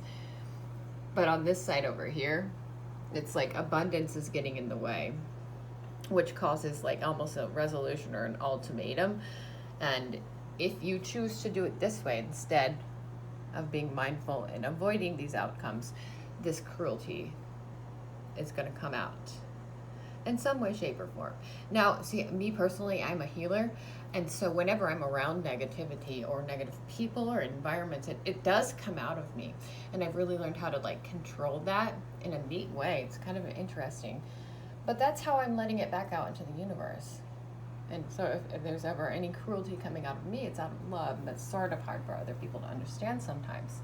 But on this side over here, it's like abundance is getting in the way, which causes like almost a resolution or an ultimatum. And if you choose to do it this way instead of being mindful and avoiding these outcomes, this cruelty is going to come out in some way, shape, or form. Now, see, me personally, I'm a healer, and so whenever I'm around negativity or negative people or environments, it does come out of me, and I've really learned how to like control that in a neat way. It's kind of interesting, but that's how I'm letting it back out into the universe. And so if there's ever any cruelty coming out of me, it's out of love. And that's sort of hard for other people to understand sometimes.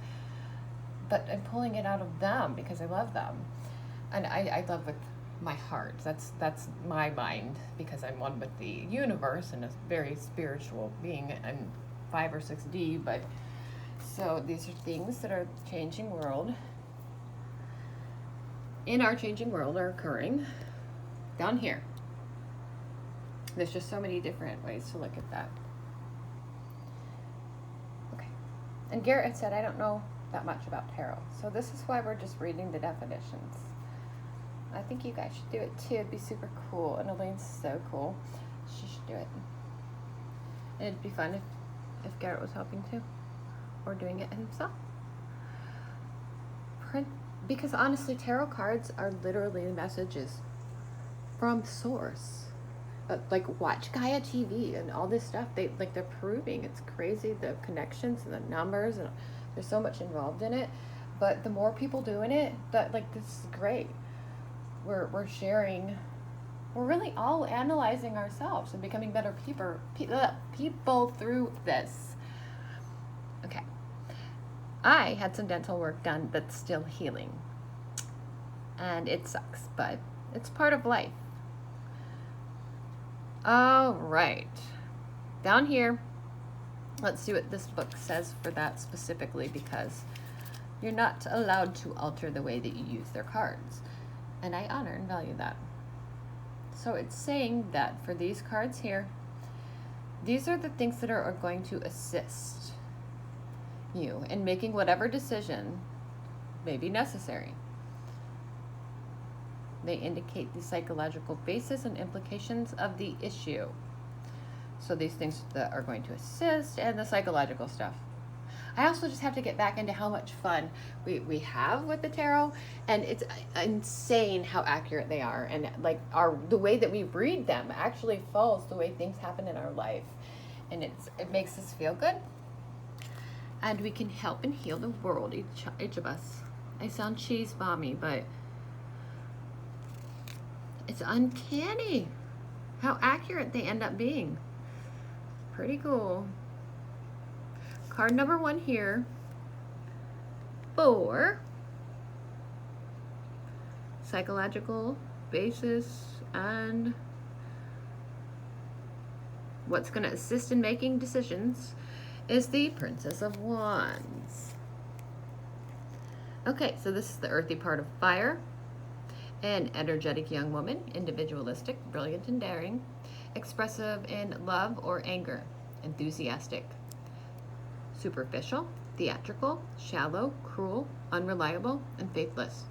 But I'm pulling it out of them because I love them. And I love with my heart. That's my mind, because I'm one with the universe and a very spiritual being. I'm 5 or 6D, but so these are things that are changing world. In our changing world are occurring down here. There's just so many different ways to look at that. Okay. And Garrett said, I don't know that much about tarot. So this is why we're just reading the definitions. I think you guys should do it too. It'd be super cool. And Elaine's so cool. She should do it. And it'd be fun if Garrett was helping too. Or doing it himself. Because honestly, tarot cards are literally messages from source. Like watch Gaia TV and all this stuff. They're proving it's crazy, the connections and the numbers, and there's so much involved in it. But the more people doing it, that like this is great. We're sharing. We're really all analyzing ourselves and becoming better people through this. Okay. I had some dental work done that's still healing, and it sucks, but it's part of life. All right, down here, let's see what this book says for that specifically, because you're not allowed to alter the way that you use their cards, and I honor and value that. So it's saying that for these cards here, these are the things that are going to assist you in making whatever decision may be necessary. They indicate the psychological basis and implications of the issue. So these things that are going to assist, and the psychological stuff. I also just have to get back into how much fun we have with the tarot, and it's insane how accurate they are, and like the way that we read them actually follows the way things happen in our life, and it makes us feel good, and we can help and heal the world, each of us. I sound cheese bomby, but it's uncanny how accurate they end up being. Pretty cool. Card number 1 here for psychological basis and what's going to assist in making decisions is the Princess of Wands. Okay, so this is the earthy part of fire. An energetic young woman, individualistic, brilliant and daring, expressive in love or anger, enthusiastic, superficial, theatrical, shallow, cruel, unreliable, and faithless.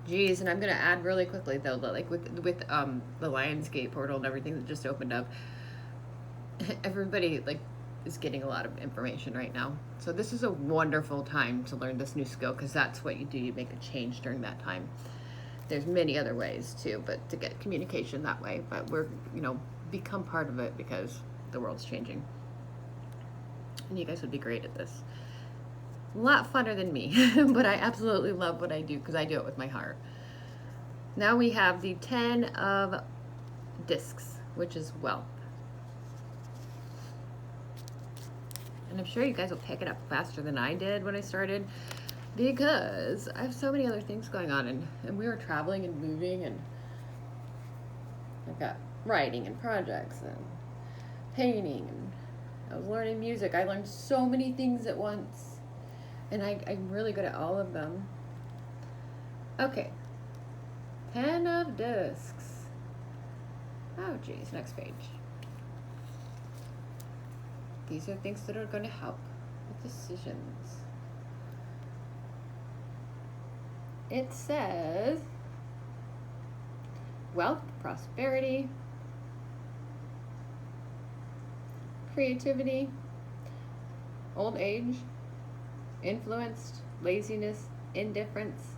Geez, and I'm going to add really quickly though, that like with the Lionsgate portal and everything that just opened up, everybody like is getting a lot of information right now. So this is a wonderful time to learn this new skill, because that's what you do. You make a change during that time. There's many other ways too, but to get communication that way. But we're, become part of it because the world's changing. And you guys would be great at this. A lot funner than me, but I absolutely love what I do because I do it with my heart. Now we have the 10 of Discs, which is wealth. And I'm sure you guys will pick it up faster than I did when I started, because I have so many other things going on, and we were traveling and moving, and I've got writing and projects and painting, and I was learning music. I learned so many things at once, and I'm really good at all of them. Okay, 10 of discs. Oh geez, next page. These are things that are going to help with decisions. It says wealth, prosperity, creativity, old age, influenced, laziness, indifference,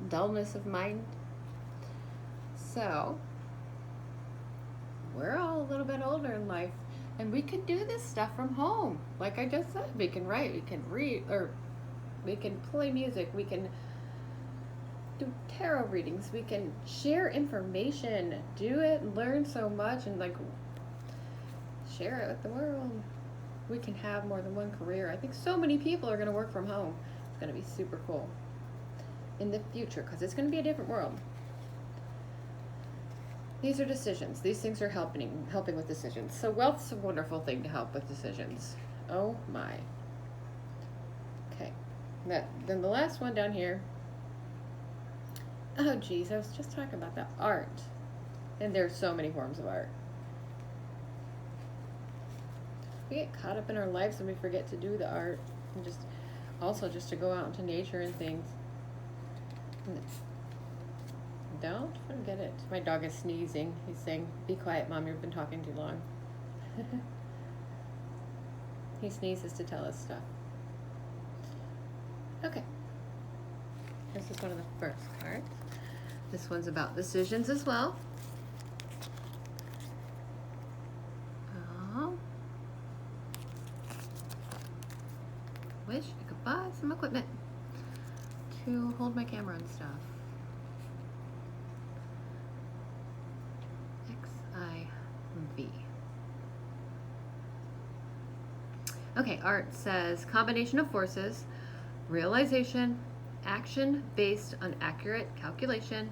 dullness of mind. So, we're all a little bit older in life, and we can do this stuff from home. Like I just said, we can write, we can read, or we can play music, we can do tarot readings, we can share information, do it, and learn so much, and like share it with the world. We can have more than one career. I think so many people are going to work from home. It's going to be super cool in the future, because it's going to be a different world. These are decisions. These things are helping with decisions. So wealth's a wonderful thing to help with decisions. Oh my. Okay. Then the last one down here. Oh geez, I was just talking about that art. And there's so many forms of art. We get caught up in our lives and we forget to do the art. And just to go out into nature and things. Don't forget it. My dog is sneezing. He's saying, "Be quiet, Mom, you've been talking too long." He sneezes to tell us stuff. Okay. This is one of the first cards. This one's about decisions as well. Wish I could buy some equipment to hold my camera and stuff. XIV. Okay, art says combination of forces, realization, action based on accurate calculation.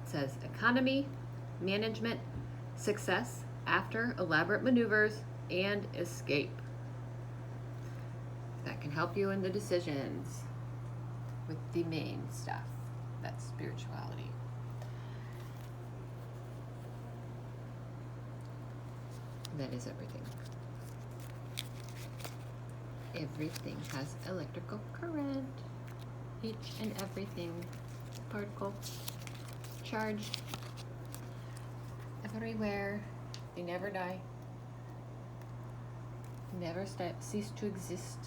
It says economy, management, success after elaborate maneuvers, and escape. That can help you in the decisions with the main stuff. That's spirituality. That is everything. Everything has electrical current. Each and everything. Particle. Charge. Everywhere. They never die. Never cease to exist.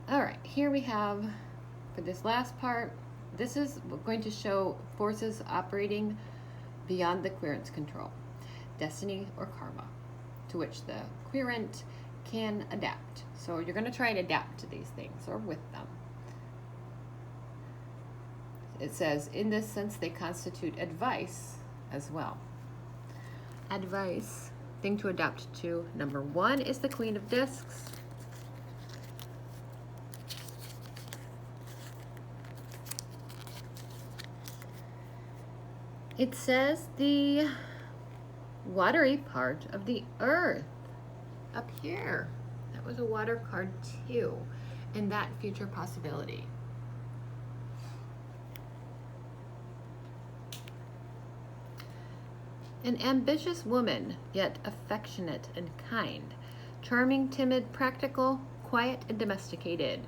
All right, here we have, for this last part, this is going to show forces operating beyond the querent's control, destiny or karma, to which the querent can adapt. So you're going to try and adapt to these things or with them. It says, in this sense, they constitute advice as well. Advice, thing to adapt to. Number 1 is the Queen of Discs. It says the watery part of the earth up here. That was a water card too, and that future possibility. An ambitious woman, yet affectionate and kind. Charming, timid, practical, quiet, and domesticated.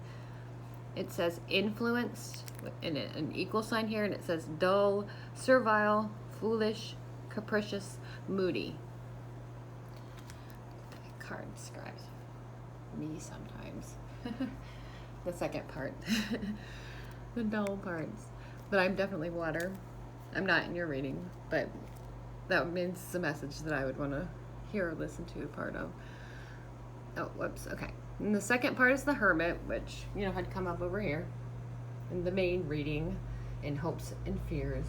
It says influenced, in an equal sign here, and it says dull, servile, foolish, capricious, moody. That card describes me sometimes. The second part. The dull parts. But I'm definitely water. I'm not in your reading, but that means the message that I would want to hear or listen to part of. Oh, whoops, okay. And the second part is the Hermit, which, had come up over here in the main reading, in hopes and fears.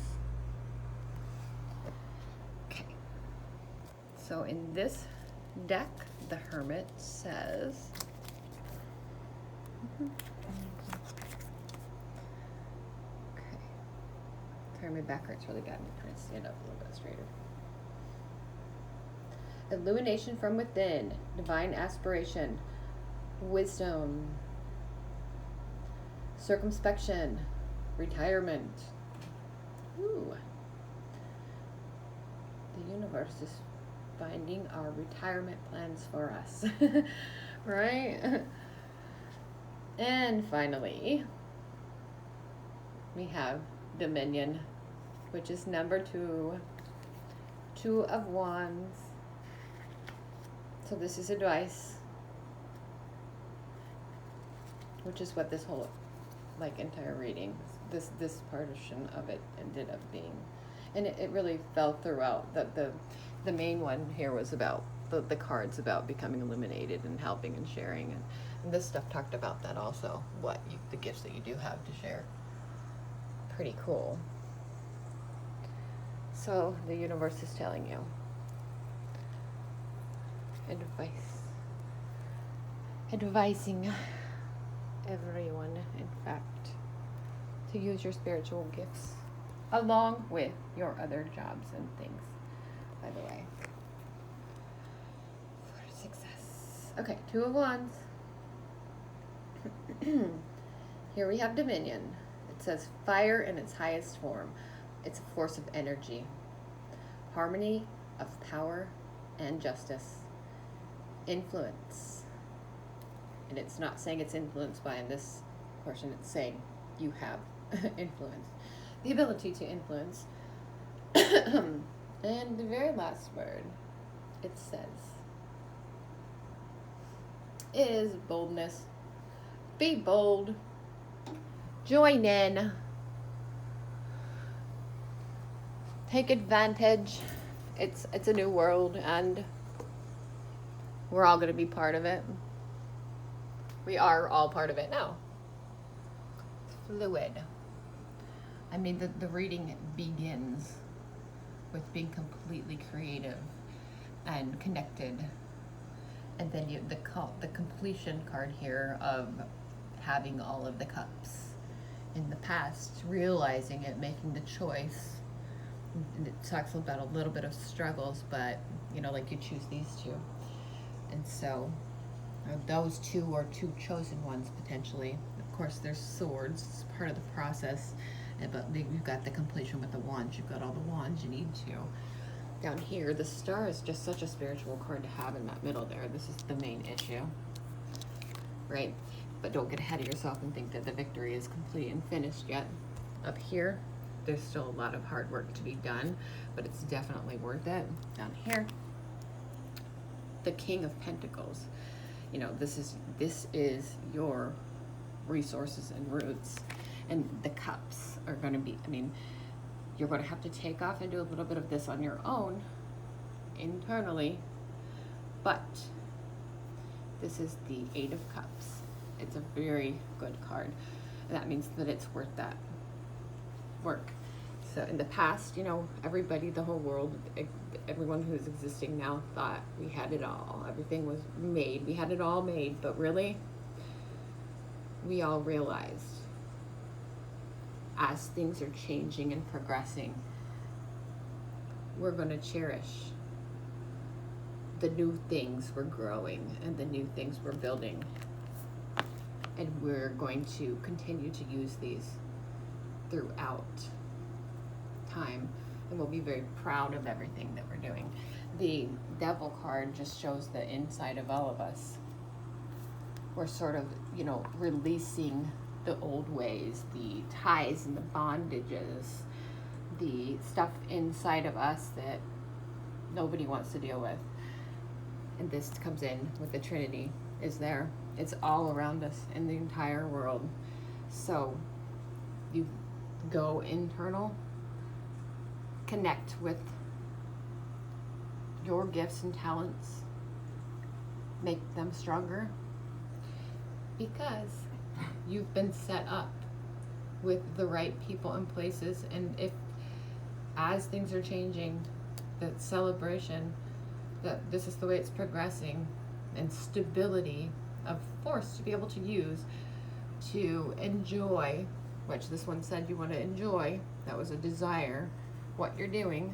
Okay. So in this deck, the Hermit, says, okay, sorry, my back hurts really bad. I'm trying to stand up a little bit straighter. Illumination from within, divine aspiration, wisdom, circumspection, retirement. Ooh. The universe is finding our retirement plans for us. Right? And finally, we have Dominion, which is number 2. 2 of Wands. So this is advice, which is what this whole entire reading, this portion of it ended up being. And it really fell throughout. The main one here was about the cards about becoming illuminated and helping and sharing, and this stuff talked about that also, the gifts that you do have to share. Pretty cool. So the universe is telling you advising everyone, in fact, to use your spiritual gifts along with your other jobs and things, by the way, for success. Okay, 2 of Wands. Here we have Dominion. It says fire in its highest form. It's a force of energy, harmony of power and justice, influence. And it's not saying it's influenced by, in this portion, it's saying you have influence. The ability to influence. And the very last word, it says, is boldness. Be bold. Join in. Take advantage. It's a new world, and we're all going to be part of it. We are all part of it now. Fluid. I mean, the reading begins with being completely creative and connected, and then the completion card here of having all of the cups in the past, realizing it, making the choice. And it talks about a little bit of struggles, but you choose these 2, and so those 2 are 2 chosen ones potentially. Of course, there's swords; it's part of the process. But you've got the completion with the wands. You've got all the wands you need to. Down here, the star is just such a spiritual card to have in that middle there. This is the main issue, right? But don't get ahead of yourself and think that the victory is complete and finished yet. Up here, there's still a lot of hard work to be done, but it's definitely worth it. Down here, the King of Pentacles. This is your resources and roots. And the cups are going to be, you're going to have to take off and do a little bit of this on your own, internally. But this is the 8 of Cups. It's a very good card. And that means that it's worth that work. So in the past, everybody, the whole world, everyone who's existing now thought we had it all. Everything was made. We had it all made. But really, we all realized, as things are changing and progressing, we're going to cherish the new things we're growing and the new things we're building. And we're going to continue to use these throughout time. And we'll be very proud of everything that we're doing. The Devil card just shows the inside of all of us. We're sort of, releasing the old ways, the ties and the bondages, the stuff inside of us that nobody wants to deal with. And this comes in with the Trinity is there. It's all around us in the entire world. So you go internal, connect with your gifts and talents, make them stronger, because you've been set up with the right people and places. And if, as things are changing, the celebration that this is the way it's progressing, and stability of force to be able to use to enjoy, which this one said you want to enjoy, that was a desire, what you're doing.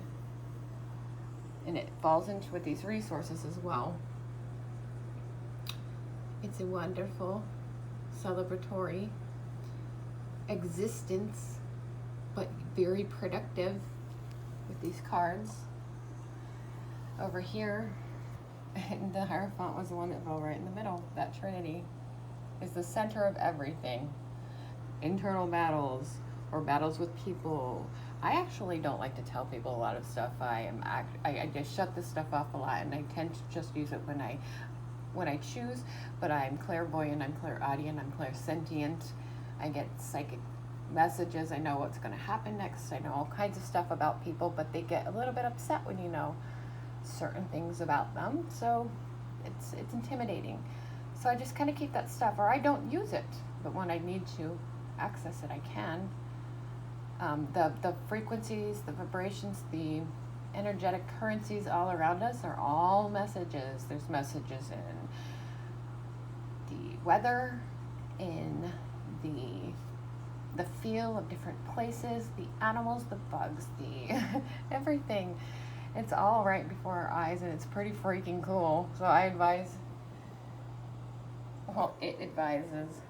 And it falls into with these resources as well. It's a wonderful, celebratory existence, but very productive with these cards. Over here, the Hierophant was the one that fell right in the middle. That Trinity is the center of everything. Internal battles or battles with people. I actually don't like to tell people a lot of stuff. I just shut this stuff off a lot, and I tend to just use it when I choose. But I'm clairvoyant, I'm clairaudient, I'm clairsentient. I get psychic messages. I know what's going to happen next. I know all kinds of stuff about people, but they get a little bit upset when you know certain things about them. So it's intimidating. So I just kind of keep that stuff, or I don't use it. But when I need to access it, I can. The frequencies, the vibrations, the energetic currencies all around us are all messages. There's messages in the weather, in the feel of different places, the animals, the bugs, the everything. It's all right before our eyes, and it's pretty freaking cool. So I advise, well, it advises,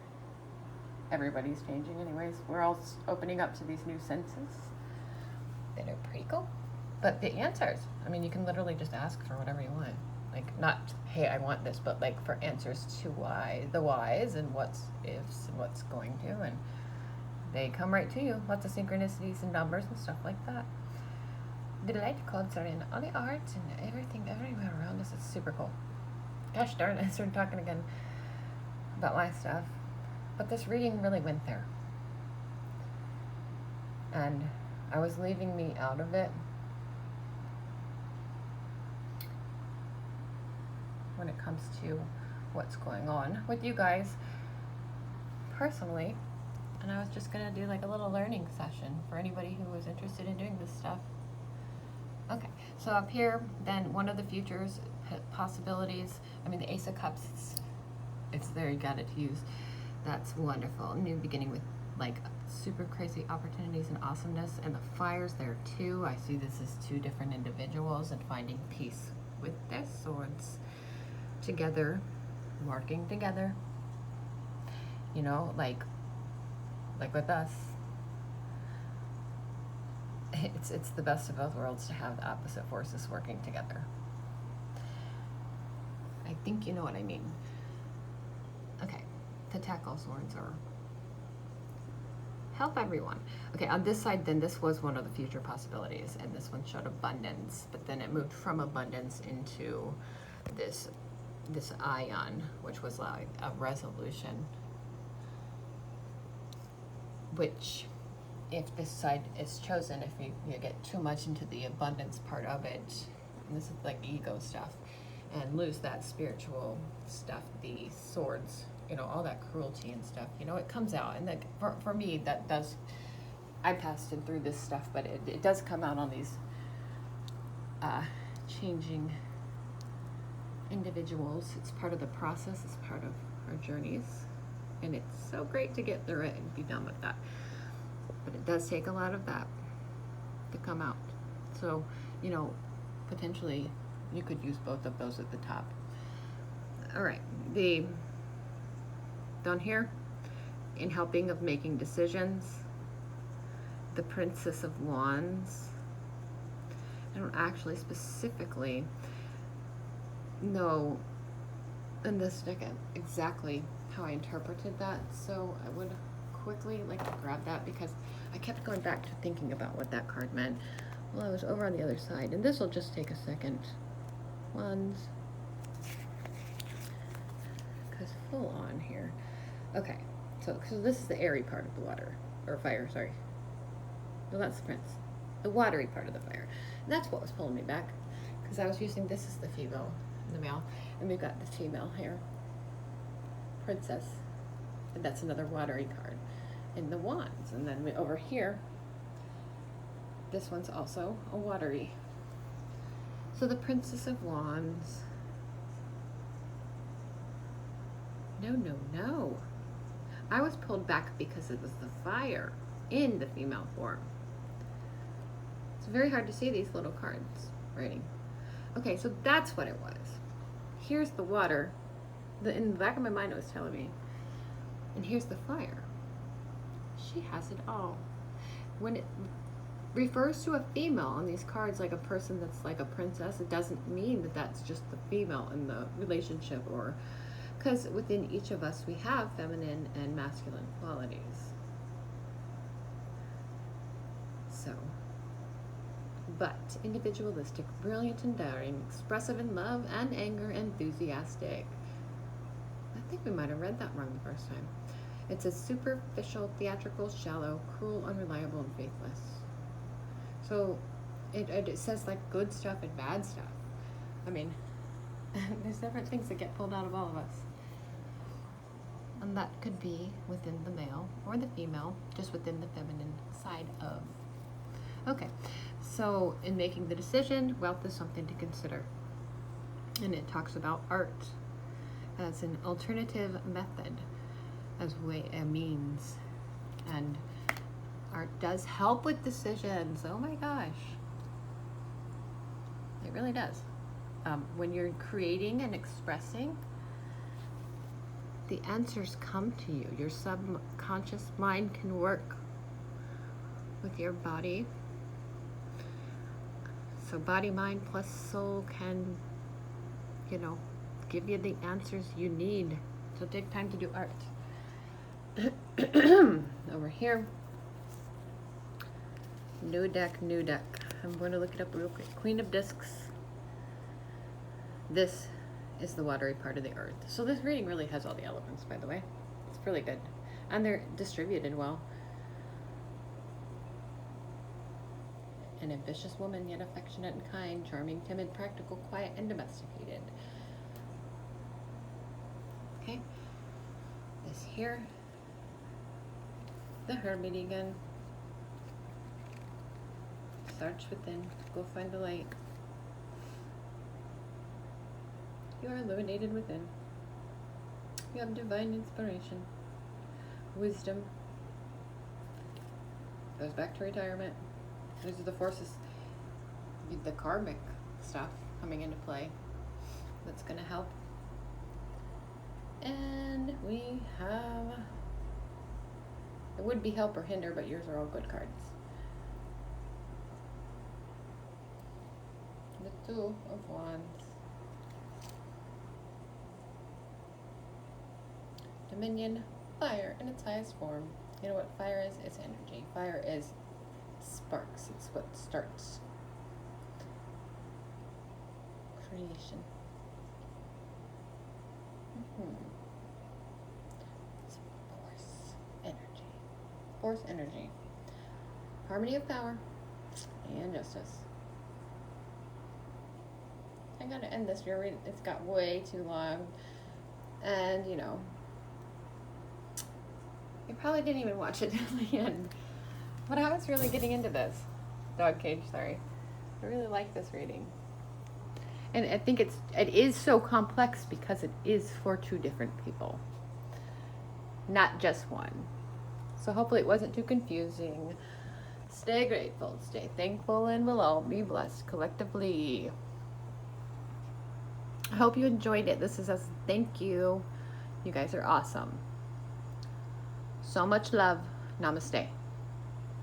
everybody's changing anyways. We're all opening up to these new senses that are pretty cool. But the answers, I mean, you can literally just ask for whatever you want. Like, not, hey, I want this, but like for answers to why, the whys, and what's ifs, and what's going to, and they come right to you. Lots of synchronicities and numbers and stuff like that. The light codes are in all the art and everything everywhere around us. It's super cool. Gosh darn it, I started talking again about my stuff. But this reading really went there. And I was leaving me out of it when it comes to what's going on with you guys personally. And I was just going to do like a little learning session for anybody who was interested in doing this stuff. Okay, so up here, then one of the futures possibilities, I mean the Ace of Cups, it's there, you got it to use. That's wonderful. New beginning with like super crazy opportunities and awesomeness, and the fire's there too. I see this as two different individuals and finding peace with their swords together, working together. You know, like with us. It's the best of both worlds to have the opposite forces working together. I think you know what I mean. Okay, to tackle swords or help everyone. Okay, on this side then, this was one of the future possibilities, and this one showed abundance, but then it moved from abundance into this ion, which was like a resolution, which if this side is chosen, if you get too much into the abundance part of it, and this is like ego stuff, and lose that spiritual stuff, the swords, you know, all that cruelty and stuff, you know, it comes out. And like for me, that does, I passed it through this stuff, but it does come out on these changing individuals. It's part of the process, it's part of our journeys, and it's so great to get through it and be done with that. But it does take a lot of that to come out. So, you know, potentially you could use both of those at the top. All right, down here, in helping of making decisions, the Princess of Wands. I don't actually specifically know in this deck exactly how I interpreted that, so I would quickly like to grab that because I kept going back to thinking about what that card meant while I was over on the other side, and this will just take a second. Wands, because full on here. Okay, so this is the airy part of the water, or fire, sorry. No, that's the prince. The watery part of the fire. And that's what was pulling me back, because I was using this as the female and the male, and we've got the female here, princess, and that's another watery card. And the wands, and then over here, this one's also a watery. So the Princess of Wands. No, no, no. I was pulled back because it was the fire in the female form. It's very hard to see these little cards writing. Okay, so that's what it was. Here's the water. In the back of my mind it was telling me. And here's the fire. She has it all. When it refers to a female on these cards, like a person that's like a princess, it doesn't mean that that's just the female in the relationship, or because within each of us we have feminine and masculine qualities. So, but individualistic, brilliant and daring, expressive in love and anger, enthusiastic. I think we might have read that wrong the first time. It says superficial, theatrical, shallow, cruel, unreliable, and faithless. So it says like good stuff and bad stuff. I mean, there's different things that get pulled out of all of us. And that could be within the male or the female, just within the feminine side of. Okay, so in making the decision, wealth is something to consider. And it talks about art as an alternative method, as a means. And art does help with decisions. Oh my gosh. It really does. When you're creating and expressing, the answers come to you. Your subconscious mind can work with your body. So body, mind plus soul can, give you the answers you need. So take time to do art. Over here, new deck. I'm going to look it up real quick. Queen of Discs. This is the watery part of the earth. So this reading really has all the elements, by the way. It's really good. And they're distributed well. An ambitious woman, yet affectionate and kind, charming, timid, practical, quiet, and domesticated. Okay. This here. The Hermit again. Search within. Go find the light. You are illuminated within. You have divine inspiration. Wisdom. Goes back to retirement. These are the forces, the karmic stuff coming into play. That's going to help. And we have, it would be help or hinder, but yours are all good cards. The Two of Wands. Dominion, fire in its highest form. You know what fire is? It's energy. Fire is sparks. It's what starts creation. It's force energy. Harmony of power and justice. I gotta end this here. It's got way too long, and you probably didn't even watch it till the end. But I was really getting into this. Dog cage, sorry. I really like this reading. And I think it is so complex because it is for two different people. Not just one. So hopefully it wasn't too confusing. Stay grateful, stay thankful, and we'll all be blessed collectively. I hope you enjoyed it. This is a thank you. You guys are awesome. So much love. Namaste.